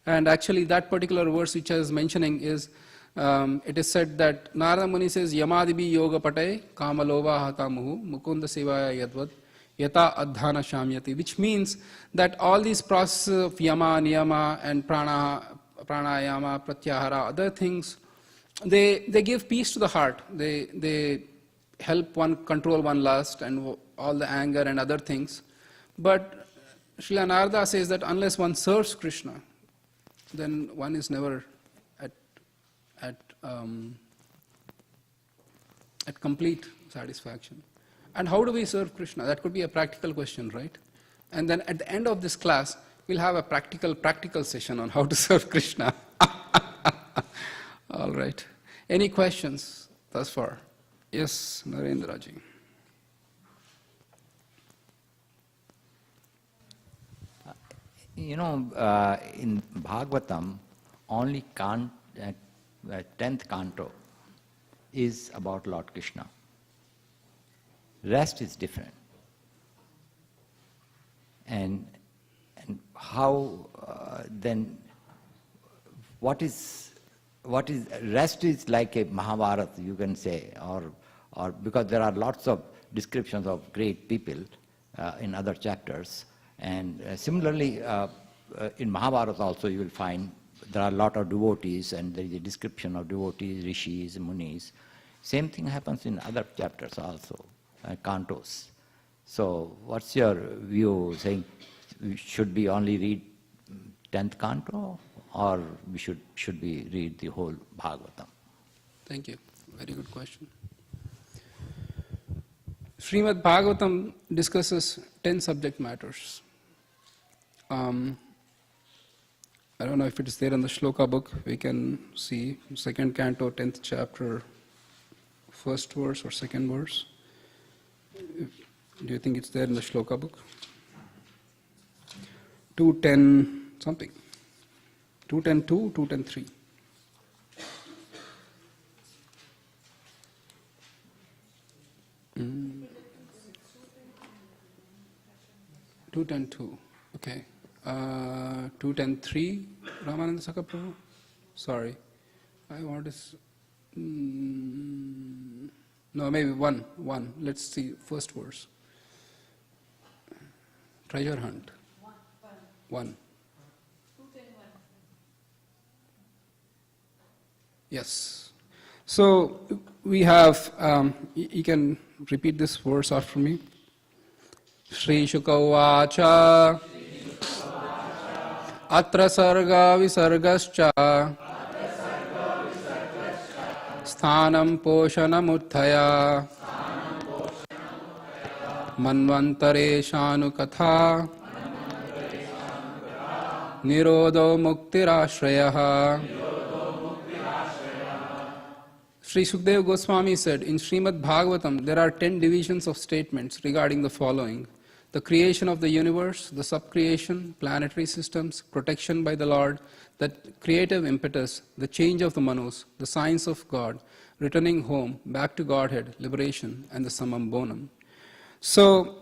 And actually that particular verse which I was mentioning is, it is said that Narada Muni says, Yamadibi yoga patay kamalova hatamuhu mukunda sevaya yadvad yata adhana shamyati, which means that all these processes of yama, niyama and pranayama, pratyahara, other things, they give peace to the heart. They help one control one lust and all the anger and other things. But Srila Narada says that unless one serves Krishna, then one is never at complete satisfaction. And how do we serve Krishna? That could be a practical question, right? And then at the end of this class, we'll have a practical session on how to serve Krishna. All right. Any questions thus far? Yes, Narendra ji. In Bhagavatam, only 10th canto is about Lord Krishna. Rest is different. And how then what is rest is like a Mahabharata, you can say, or because there are lots of descriptions of great people in other chapters, and similarly in Mahabharata also you will find there are a lot of devotees, and there is a description of devotees, rishis, munis. Same thing happens in other chapters also, cantos. So what's your view, saying should we only read 10th canto, or should we read the whole Bhagavatam? Thank you. Very good question. Srimad Bhagavatam discusses 10 subject matters. I don't know if it is there in the Shloka book. We can see 2nd canto, 10th chapter, 1st verse or 2nd verse. Do you think it's there in the Shloka book? 210 something. 210.2, 210.3. Mm. 210.2, okay. 210.3, Ramananda Saka Prabhu? Sorry. I want to... no, maybe 1. Let's see, first verse. Treasure hunt. 1. Yes. So we have, you can repeat this verse after me. Shri Shuka Vacha Atra Sarga Visargascha Sthanam Poshanam Uttaya Manvantare Shanu Katha Nirodho Muktirashrayaha. Sri Sukadeva Goswami said, in Srimad Bhagavatam, there are 10 divisions of statements regarding the following: the creation of the universe, the subcreation, planetary systems, protection by the Lord, the creative impetus, the change of the manos, the science of God, returning home, back to Godhead, liberation, and the summum bonum. So,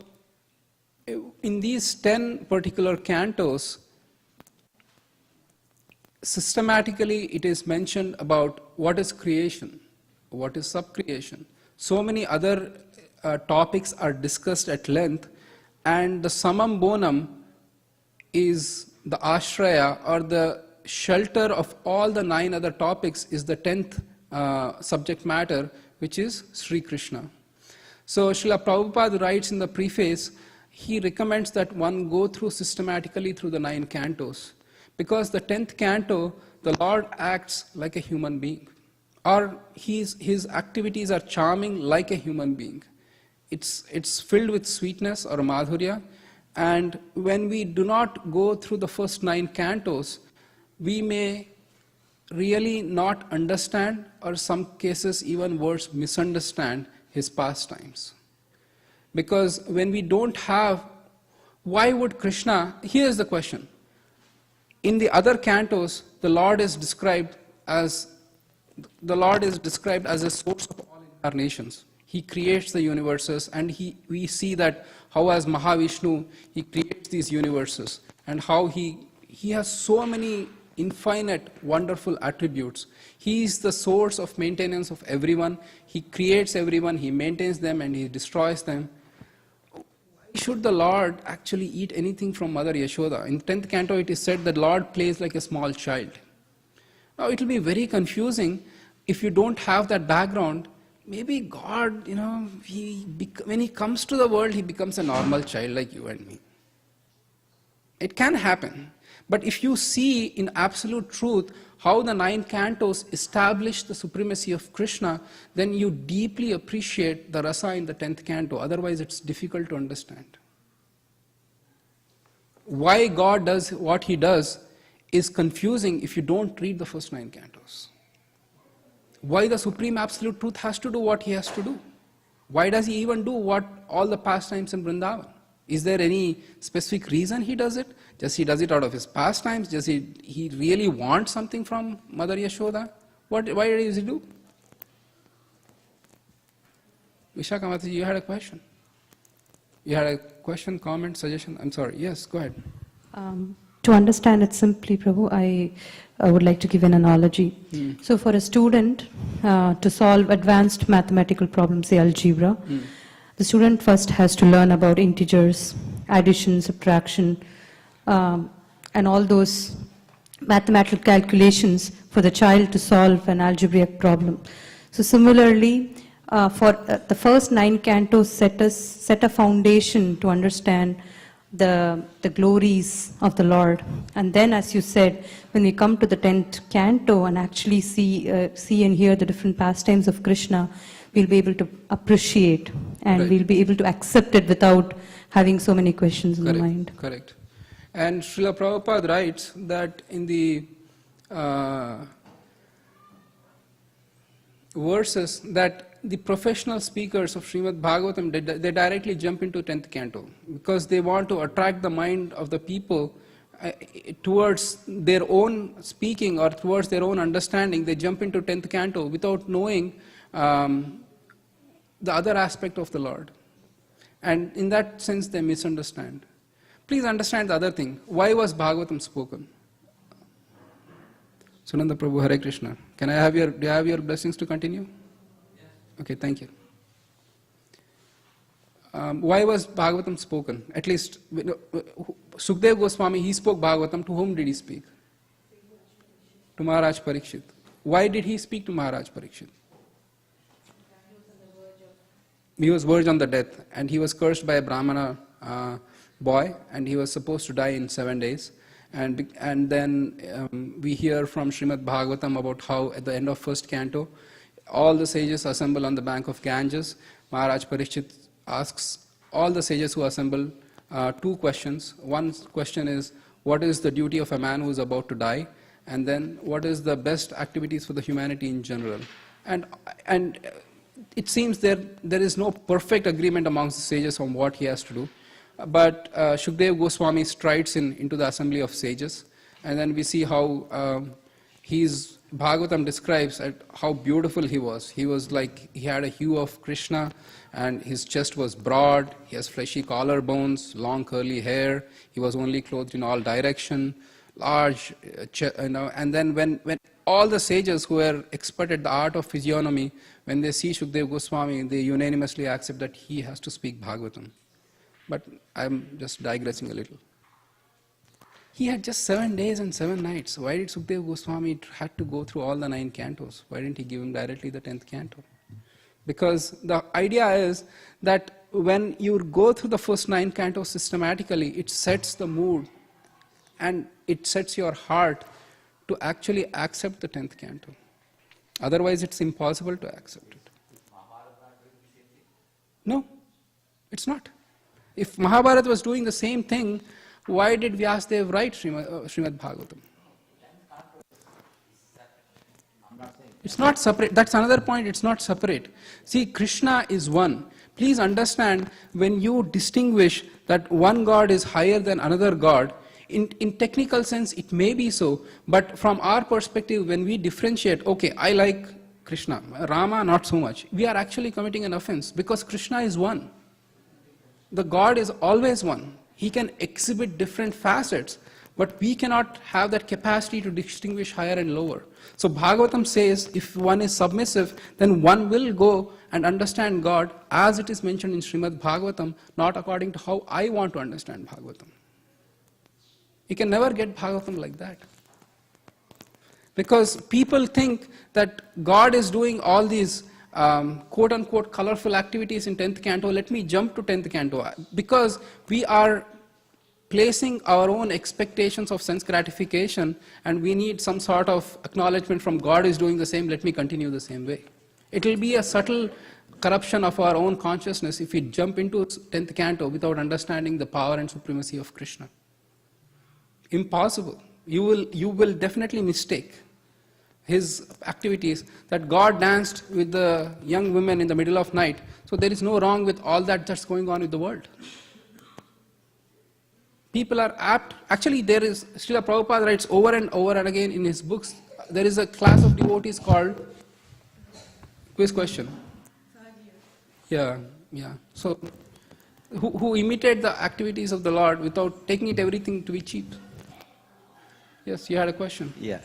in these 10 particular cantos, systematically it is mentioned about what is creation, what is subcreation. So many other topics are discussed at length, and the summum bonum is the ashraya, or the shelter of all the 9 other topics, is the 10th subject matter, which is Sri Krishna. So Srila Prabhupada writes in the preface, he recommends that one go through systematically through the 9 cantos, because the 10th canto, the Lord acts like a human being, or his activities are charming like a human being. It's filled with sweetness or madhurya, and when we do not go through the first 9 cantos, we may really not understand, or some cases even worse, misunderstand his pastimes. Because when we don't have, why would Krishna, here's the question. In the other cantos, the Lord is described as a source of all incarnations. He creates the universes, and we see that how as Mahavishnu, he creates these universes, and how he has so many infinite, wonderful attributes. He is the source of maintenance of everyone. He creates everyone, he maintains them, and he destroys them. Why should the Lord actually eat anything from Mother Yashoda? In 10th canto, it is said that Lord plays like a small child. Now, it will be very confusing if you don't have that background. Maybe God, when he comes to the world, he becomes a normal child like you and me. It can happen. But if you see in absolute truth how the 9 cantos establish the supremacy of Krishna, then you deeply appreciate the rasa in the 10th canto. Otherwise, it's difficult to understand. Why God does what he does is confusing if you don't read the first 9 cantos. Why the Supreme Absolute Truth has to do what he has to do? Why does he even do what all the pastimes in Vrindavan? Is there any specific reason he does it? Just he does it out of his pastimes? Does he really want something from Mother Yashoda? Why does he do? Vishaka Mataji, you had a question. You had a question, comment, suggestion? I'm sorry. Yes, go ahead. To understand it simply, Prabhu, I would like to give an analogy. So for a student to solve advanced mathematical problems, say algebra, the student first has to learn about integers, addition, subtraction, and all those mathematical calculations for the child to solve an algebraic problem. So similarly, for the first 9 cantos set a foundation to understand the glories of the Lord. And then, as you said, when we come to the 10th canto and actually see and hear the different pastimes of Krishna, we'll be able to appreciate, and Right. we'll be able to accept it without having so many questions in the mind. Correct. And Srila Prabhupada writes that in the verses that the professional speakers of Srimad Bhagavatam, they directly jump into 10th canto because they want to attract the mind of the people towards their own speaking or towards their own understanding. They jump into 10th canto without knowing the other aspect of the Lord. And in that sense, they misunderstand. Please understand the other thing. Why was Bhagavatam spoken? Sunanda Prabhu, Hare Krishna. Do you have your blessings to continue? Yes. Okay, thank you. Why was Bhagavatam spoken? At least, Sukadeva Goswami, he spoke Bhagavatam. To whom did he speak? To Maharaj Parikshit. Why did he speak to Maharaj Parikshit? He was verge on the death, and he was cursed by a Brahmana boy, and he was supposed to die in 7 days. And then we hear from Srimad Bhagavatam about how at the end of first canto, all the sages assemble on the bank of Ganges. Maharaj Parikshit asks all the sages who assemble 2 questions. One question is, what is the duty of a man who is about to die? And then, what is the best activities for the humanity in general? And it seems there is no perfect agreement amongst the sages on what he has to do. But Shukdev Goswami strides into the assembly of sages, and then we see how Bhagavatam describes how beautiful he was. He was like, he had a hue of Krishna, and his chest was broad, he has fleshy collarbones, long curly hair, he was only clothed in all direction, large, and then when all the sages who were expert at the art of physiognomy, when they see Shukdev Goswami, they unanimously accept that he has to speak Bhagavatam. But I'm just digressing a little. He had just 7 days and 7 nights. Why did Shukdev Goswami had to go through all the 9 cantos? Why didn't he give him directly the 10th canto? Because the idea is that when you go through the first 9 cantos systematically, it sets the mood and it sets your heart to actually accept the 10th canto. Otherwise, it's impossible to accept it. No, it's not. If Mahabharata was doing the same thing, why did Vyasadeva write Srimad Bhagavatam? It's not separate. That's another point. It's not separate. See, Krishna is one. Please understand, when you distinguish that one God is higher than another God, in technical sense, it may be so. But from our perspective, when we differentiate, okay, I like Krishna, Rama not so much, we are actually committing an offense, because Krishna is one. The God is always one. He can exhibit different facets, but we cannot have that capacity to distinguish higher and lower. So Bhagavatam says, if one is submissive, then one will go and understand God as it is mentioned in Srimad Bhagavatam, not according to how I want to understand Bhagavatam. You can never get Bhagavatam like that. Because people think that God is doing all these quote-unquote colorful activities in 10th canto. Let me jump to 10th canto. Because we are placing our own expectations of sense gratification, and we need some sort of acknowledgement from God is doing the same, let me continue the same way. It will be a subtle corruption of our own consciousness if we jump into 10th canto without understanding the power and supremacy of Krishna. Impossible. You will definitely mistake his activities, that God danced with the young women in the middle of night. So there is no wrong with all that's going on with the world. People are apt, actually there is, Srila Prabhupada writes over and over and again in his books, there is a class of devotees called, quiz question. Yeah. So, who imitate the activities of the Lord without taking it everything to be cheap. Yes, you had a question. Yeah.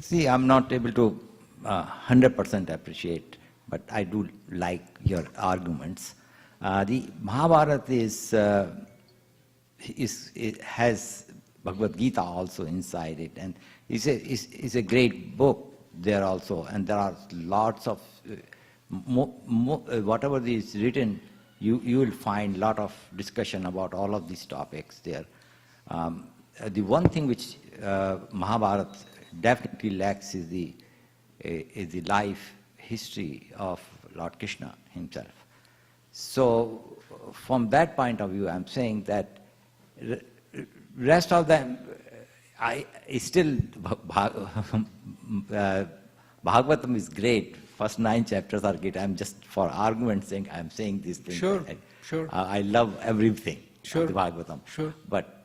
See, I'm not able to 100% appreciate, but I do like your arguments. The Mahabharata has Bhagavad Gita also inside it, and it's a great book there also, and there are lots of, whatever is written, you will find a lot of discussion about all of these topics there. The one thing which Mahabharata definitely lacks is the life history of Lord Krishna himself. So from that point of view, I'm saying that rest of them, Bhagavatam is great. First 9 chapters are great. I'm just for argument's sake, I'm saying these things. Sure. I love everything of the Bhagavatam. Sure. But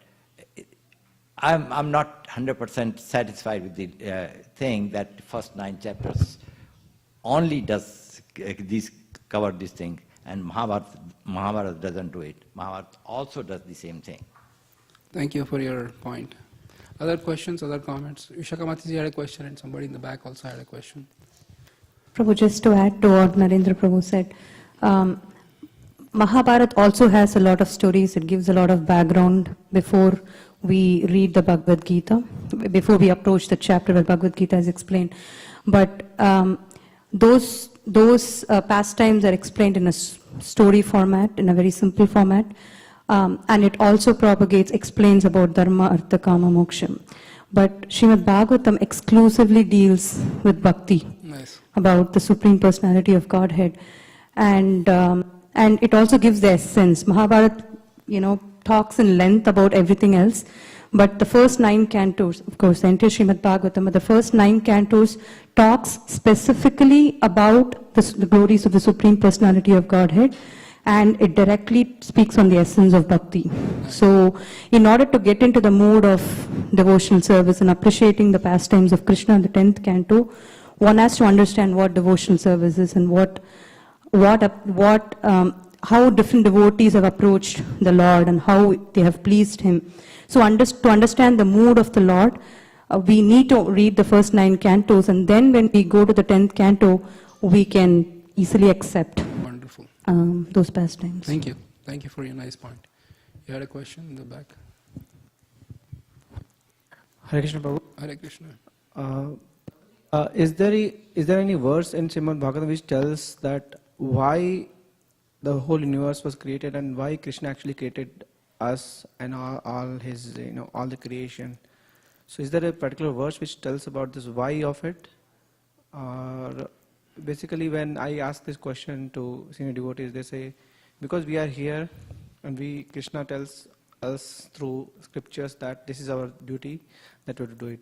I'm not 100% satisfied with the thing that first 9 chapters only does cover this thing, and Mahabharata doesn't do it. Mahabharata also does the same thing. Thank you for your point. Other questions, other comments? Vishakamatiji had a question, and somebody in the back also had a question. Prabhu, just to add to what Narendra Prabhu said, Mahabharata also has a lot of stories. It gives a lot of background before we read the Bhagavad Gita, before we approach the chapter where Bhagavad Gita is explained. But those pastimes are explained in a story format, in a very simple format, and it also explains about Dharma, Artha, Kama, Moksha. But Srimad Bhagavatam exclusively deals with bhakti, Nice. about the Supreme Personality of Godhead, and it also gives the essence. Mahabharata, talks in length about everything else, but the first 9 cantos, of course, the entire Srimad Bhagavatam, but the first 9 cantos talks specifically about the glories of the Supreme Personality of Godhead, and it directly speaks on the essence of bhakti. So, in order to get into the mood of devotional service and appreciating the pastimes of Krishna in the 10th canto, one has to understand what devotional service is and how different devotees have approached the Lord and how they have pleased Him. So to understand the mood of the Lord, we need to read the first 9 cantos, and then when we go to the 10th canto, we can easily accept Wonderful. those pastimes. Thank you. Thank you for your nice point. You had a question in the back? Hare Krishna Prabhu. Hare Krishna. Is there any verse in Srimad Bhagavatam which tells that why the whole universe was created and why Krishna actually created us and all his, all the creation? So is there a particular verse which tells about this why of it? Or basically when I ask this question to senior devotees, they say, because we are here and Krishna tells us through scriptures that this is our duty, that we have to do it.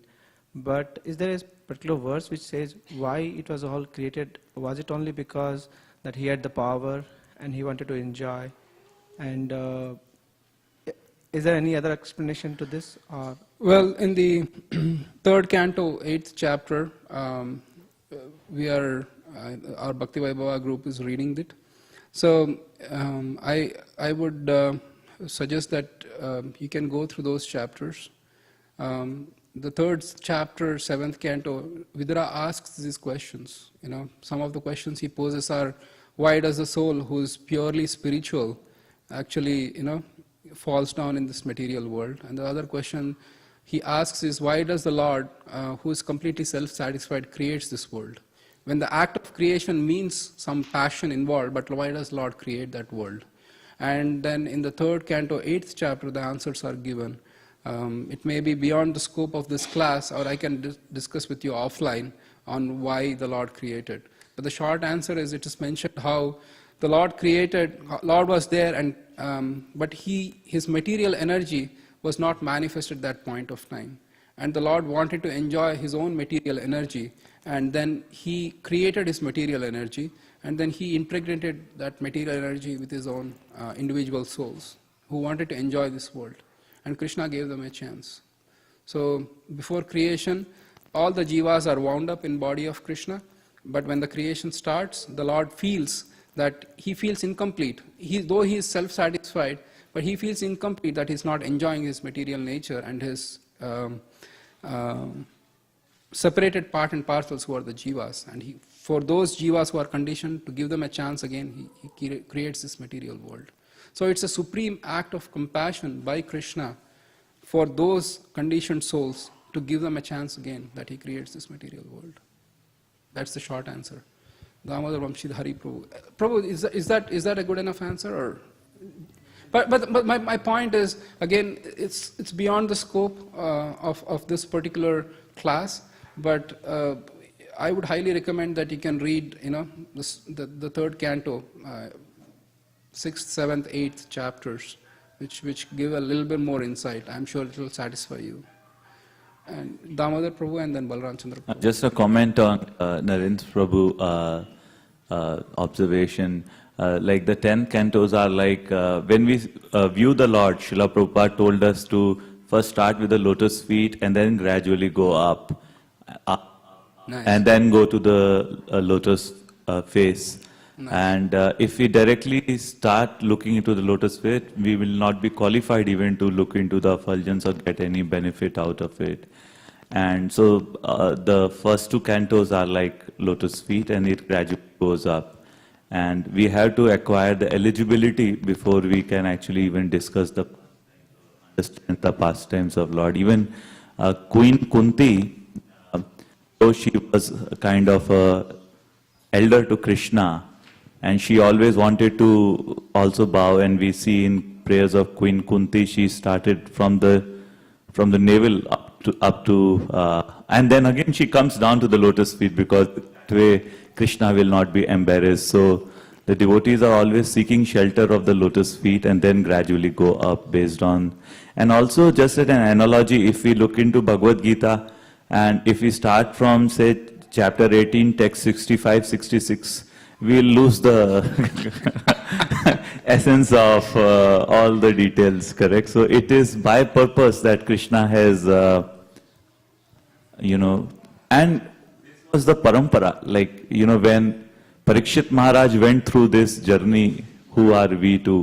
But is there a particular verse which says why it was all created? Was it only because that he had the power and he wanted to enjoy? And is there any other explanation to this? Or Well, in the 3rd canto, 8th chapter, our Bhakti Vaibhava group is reading it. So I would suggest that you can go through those chapters. The 3rd chapter, 7th canto, Vidura asks these questions. Some of the questions he poses are, why does the soul who is purely spiritual actually, falls down in this material world? And the other question he asks is, why does the Lord, who is completely self-satisfied, creates this world? When the act of creation means some passion involved, but why does Lord create that world? And then in the 3rd canto, 8th chapter, the answers are given. It may be beyond the scope of this class, or I can discuss with you offline on why the Lord created. But the short answer is, it is mentioned how the Lord created, Lord was there, and but his material energy was not manifested at that point of time. And the Lord wanted to enjoy his own material energy, and then he created his material energy, and then he integrated that material energy with his own individual souls who wanted to enjoy this world. And Krishna gave them a chance. So before creation, all the jivas are wound up in body of Krishna, but when the creation starts, the Lord feels that he feels incomplete. Though he is self-satisfied, but he feels incomplete, that he's not enjoying his material nature and his separated part and parcels who are the jivas. And for those jivas who are conditioned, to give them a chance again, he creates this material world. So it's a supreme act of compassion by Krishna for those conditioned souls, to give them a chance again, that he creates this material world. That's the short answer. Damodar Vamshidhari Prabhu. Prabhu, is that a good enough answer? Or? But my point is, again, it's beyond the scope of this particular class. But I would highly recommend that you can read, the 3rd canto, 6th, 7th, 8th chapters, which give a little bit more insight. I'm sure it will satisfy you. And Damodar Prabhu and then Balram Chandra Prabhu. Just a comment on Narendra Prabhu observation. Like the 10 cantos are like, when we view the Lord, Srila Prabhupada told us to first start with the lotus feet and then gradually go up. Nice. And then go to the lotus face. Nice. And if we directly start looking into the lotus feet, we will not be qualified even to look into the effulgence or get any benefit out of it. And so the first 2 cantos are like lotus feet, and it gradually goes up. And we have to acquire the eligibility before we can actually even discuss the pastimes of Lord. Even Queen Kunti though she was a kind of a elder to Krishna, and she always wanted to also bow, and we see in prayers of Queen Kunti, she started from the navel up to and then again she comes down to the lotus feet, because that way Krishna will not be embarrassed. So the devotees are always seeking shelter of the lotus feet and then gradually go up based on. And also, just as an analogy, if we look into Bhagavad Gita, and if we start from, say, chapter 18, text 65, 66, we'll lose the essence of all the details, correct? So it is by purpose that Krishna has, and this was the parampara, like, when Parikshit Maharaj went through this journey, who are we to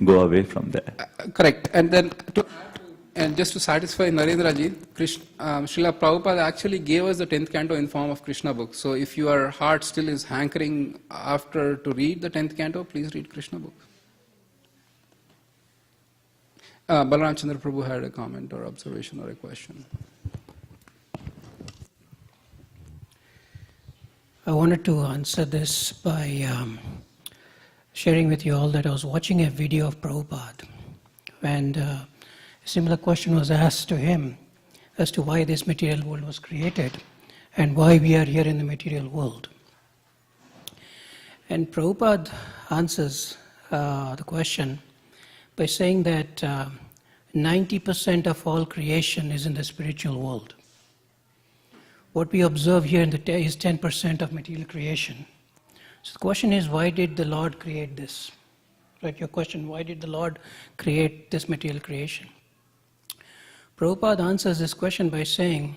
go away from there? Correct. And then, just to satisfy Narendra ji, Srila Prabhupada actually gave us the 10th canto in form of Krishna book. So if your heart still is hankering after to read the 10th canto, please read Krishna book. Balaram Chandra Prabhu had a comment or observation or a question. I wanted to answer this by sharing with you all that I was watching a video of Prabhupada, and a similar question was asked to him as to why this material world was created and why we are here in the material world. And Prabhupada answers the question by saying that 90% of all creation is in the spiritual world. What we observe here is 10% of material creation. So the question is, why did the Lord create this? Right, your question, why did the Lord create this material creation? Prabhupada answers this question by saying,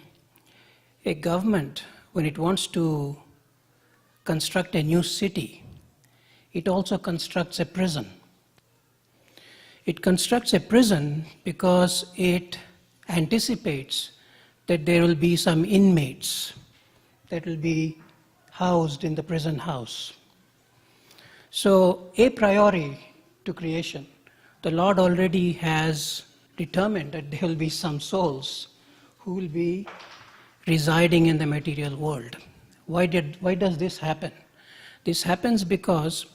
a government, when it wants to construct a new city, it also constructs a prison. It constructs a prison because it anticipates that there will be some inmates that will be housed in the prison house. So, a priori to creation, the Lord already has determined that there will be some souls who will be residing in the material world. Why does this happen? This happens because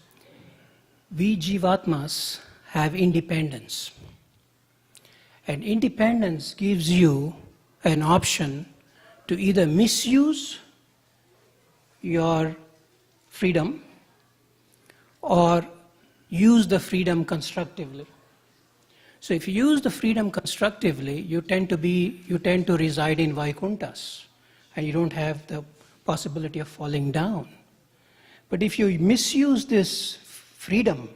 we Jivatmas have independence. And independence gives you an option to either misuse your freedom or use the freedom constructively. So if you use the freedom constructively, you tend to reside in Vaikunthas, and you don't have the possibility of falling down. But if you misuse this freedom,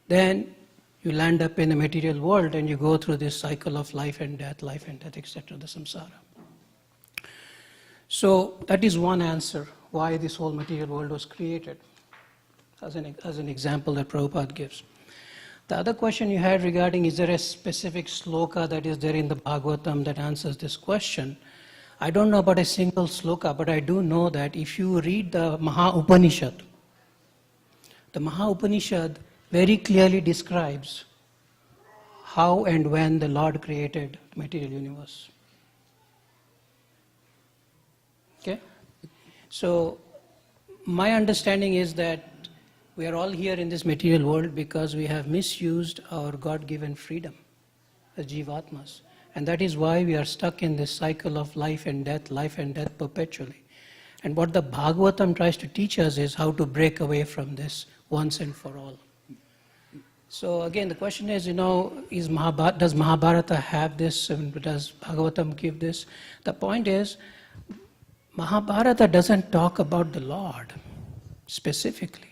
then you land up in the material world and you go through this cycle of life and death, etc., the samsara. So that is one answer why this whole material world was created, as an example that Prabhupada gives. The other question you had regarding, is there a specific sloka that is there in the Bhagavatam that answers this question? I don't know about a single sloka, but I do know that if you read the Maha Upanishad very clearly describes how and when the Lord created the material universe. Okay? So, my understanding is that we are all here in this material world because we have misused our God-given freedom as Jivatmas. And that is why we are stuck in this cycle of life and death perpetually. And what the Bhagavatam tries to teach us is how to break away from this once and for all. So again, the question is, does Mahabharata have this, and does Bhagavatam give this? The point is, Mahabharata doesn't talk about the Lord specifically.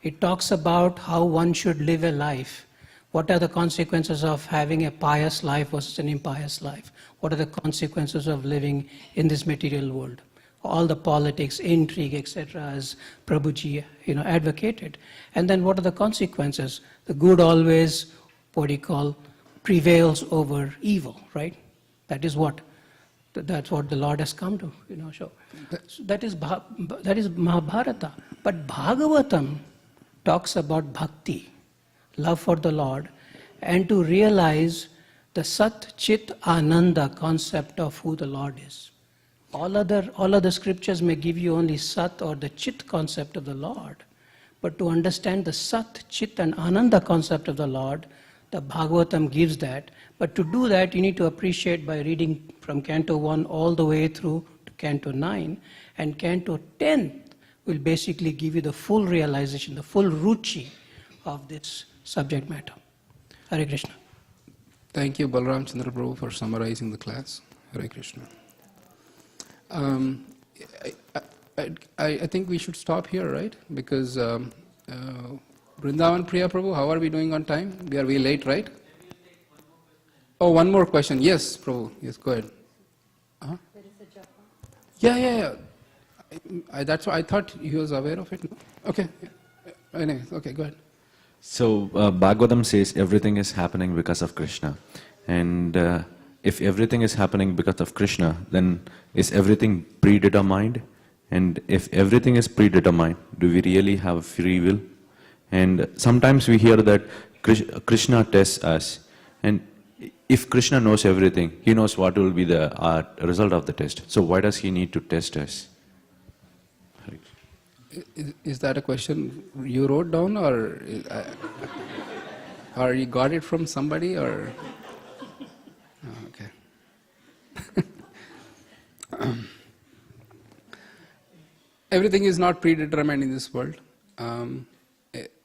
It talks about how one should live a life. What are the consequences of having a pious life versus an impious life? What are the consequences of living in this material world? All the politics, intrigue, etc., as Prabhuji advocated. And then what are the consequences? The good always, prevails over evil, right? That's what the Lord has come to show. So that is Mahabharata. But Bhagavatam talks about bhakti, love for the Lord, and to realize the Sat Chit Ananda concept of who the Lord is. All other scriptures may give you only Sat or the Chit concept of the Lord. But to understand the Sat, Chit and Ananda concept of the Lord, the Bhagavatam gives that. But to do that, you need to appreciate by reading from Canto 1 all the way through to Canto 9. And Canto 10 will basically give you the full realization, the full ruchi of this subject matter. Hare Krishna. Thank you, Balram Chandra Prabhu, for summarizing the class. Hare Krishna. I think we should stop here, right? Because Vrindavan Priya Prabhu, how are we doing on time? We are way late, right? Oh, one more question. Yes, Prabhu. Yes, go ahead. Uh-huh. Yeah. That's why I thought he was aware of it. No? Okay. Anyway, okay, go ahead. So Bhagavatam says everything is happening because of Krishna. And if everything is happening because of Krishna, then is everything predetermined? And if everything is predetermined, do we really have free will? And sometimes we hear that Krishna tests us. And if Krishna knows everything, he knows what will be the result of the test. So why does he need to test us? Is that a question you wrote down, or you got it from somebody, or? Oh, okay. Everything is not predetermined in this world.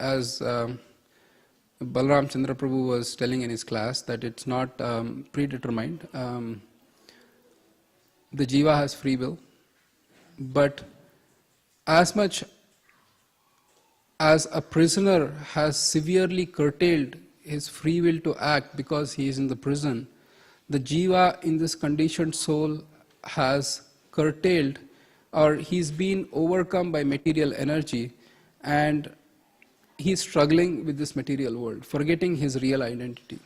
As Balram Chandra Prabhu was telling in his class, that it's not predetermined. The jiva has free will, but as much as a prisoner has severely curtailed his free will to act because he is in the prison, the jiva in this conditioned soul has curtailed, or he's been overcome by material energy, and he's struggling with this material world, forgetting his real identity.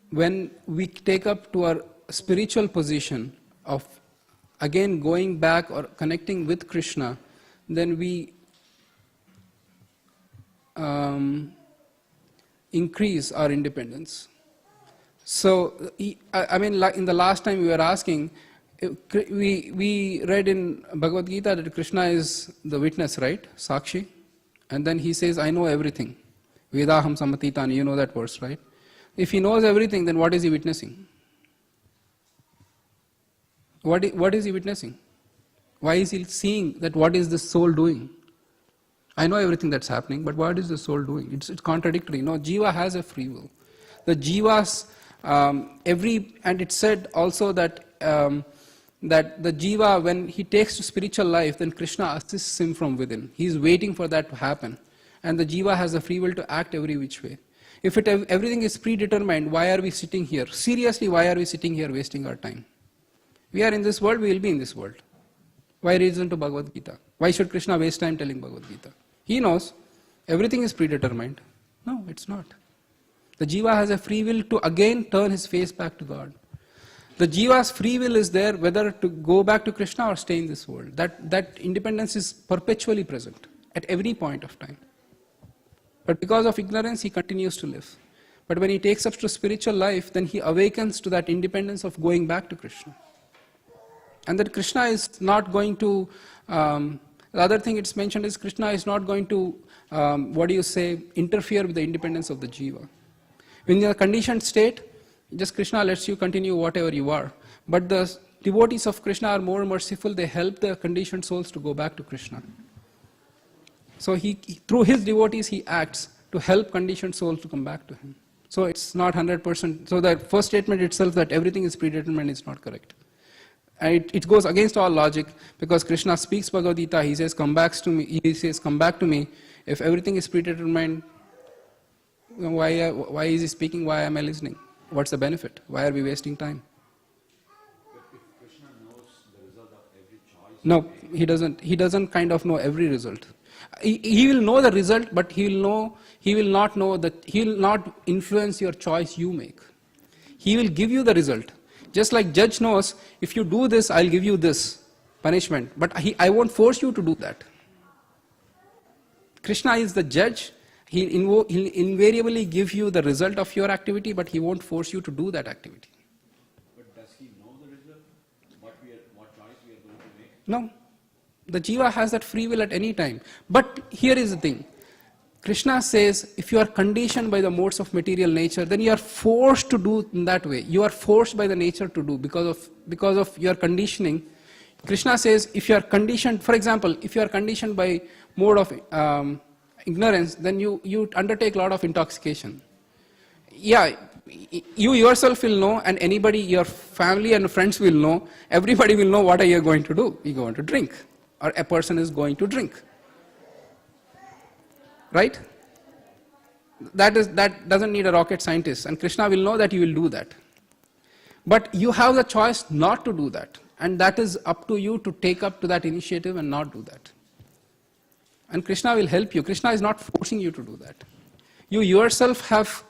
When we take up to our spiritual position of again going back or connecting with Krishna, then we increase our independence. So, I mean, like in the last time we were asking, we read in Bhagavad Gita that Krishna is the witness, right? Sakshi. And then he says, I know everything. Vedaham samatitani, you know that verse, right? If he knows everything, then what is he witnessing? What is he witnessing? Why is he seeing that what is the soul doing? I know everything that's happening, but what is the soul doing? It's contradictory. No, jiva has a free will. The jivas, and it said also that that the jiva, when he takes to spiritual life, then Krishna assists him from within. He is waiting for that to happen. And the jiva has a free will to act every which way. If everything is predetermined, why are we sitting here? Seriously, why are we sitting here wasting our time? We are in this world, we will be in this world. Why reason to Bhagavad Gita? Why should Krishna waste time telling Bhagavad Gita? He knows everything is predetermined. No, it's not. The jiva has a free will to again turn his face back to God. The jiva's free will is there whether to go back to Krishna or stay in this world. That independence is perpetually present at every point of time. But because of ignorance, he continues to live. But when he takes up to spiritual life, then he awakens to that independence of going back to Krishna. And that Krishna is not going to, the other thing it's mentioned is Krishna is not going to, interfere with the independence of the jiva. When you're in a conditioned state, just Krishna lets you continue whatever you are. But the devotees of Krishna are more merciful, they help the conditioned souls to go back to Krishna. So through his devotees, he acts to help conditioned souls to come back to him. So it's not 100%. So that first statement itself that everything is predetermined is not correct. And it goes against all logic, because Krishna speaks Bhagavad Gita, he says, come back to me. He says, come back to me. If everything is predetermined, why is he speaking? Why am I listening? What's the benefit? Why are we wasting time? But if Krishna knows the result of every choice... No, he doesn't. He doesn't kind of know every result. He will know the result, but he will not influence your choice you make. He will give you the result. Just like judge knows, if you do this, I'll give you this punishment. But I won't force you to do that. Krishna is the judge. He'll invariably give you the result of your activity, but he won't force you to do that activity. No. The jiva has that free will at any time. But here is the thing. Krishna says, if you are conditioned by the modes of material nature, then you are forced to do in that way. You are forced by the nature to do because of your conditioning. Krishna says, if you are conditioned, for example, if you are conditioned by mode of ignorance, then you undertake a lot of intoxication. Yeah, you yourself will know, and anybody, your family and friends will know, everybody will know what are you going to do. You're going to drink, or a person is going to drink. Right? That doesn't need a rocket scientist, and Krishna will know that you will do that. But you have the choice not to do that, and that is up to you to take up to that initiative and not do that. And Krishna will help you. Krishna is not forcing you to do that. You yourself have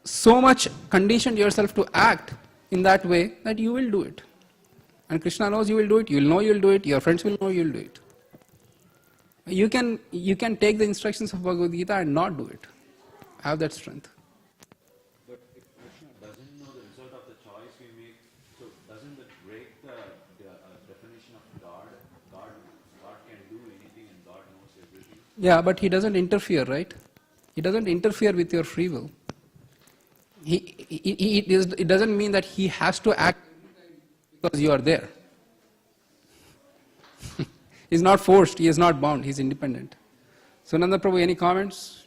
so much conditioned yourself to act in that way that you will do it. And Krishna knows you will do it, you will know you will do it, your friends will know you will do it. You can take the instructions of Bhagavad Gita and not do it. Have that strength. But if Krishna doesn't know the result of the choice we make, so doesn't it break the definition of God? God can do anything and God knows everything. Yeah, but he doesn't interfere, right? He doesn't interfere with your free will. It doesn't mean that he has to act because you are there. He's not forced, he is not bound, he's independent. So Nanda Prabhu, any comments?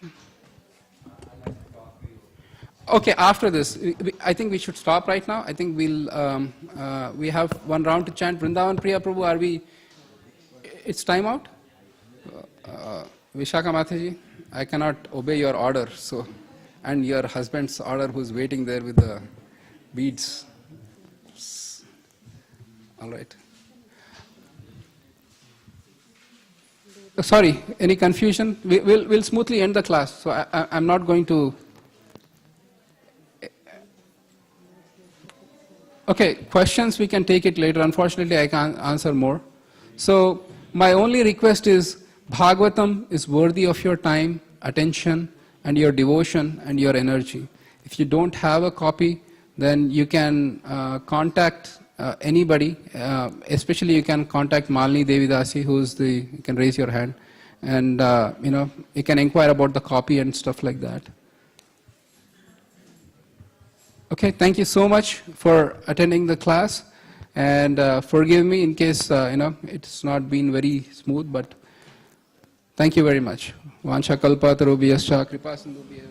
Okay, after this, I think we should stop right now. I think we have one round to chant. Vrindavan Priya Prabhu, it's time out? Vishaka Mataji, I cannot obey your order, so, and your husband's order who's waiting there with the beads. All right. Sorry, any confusion? We'll smoothly end the class, so I'm not going to... Okay, questions, we can take it later. Unfortunately, I can't answer more. So, my only request is, Bhagavatam is worthy of your time, attention, and your devotion and your energy. If you don't have a copy, then you can contact anybody, especially you can contact Malini Devidasi, you can raise your hand, and you can inquire about the copy and stuff like that. Okay, thank you so much for attending the class, and forgive me in case it's not been very smooth, but thank you very much. Vansha kalpa tarubhyascha kripa sindhubhya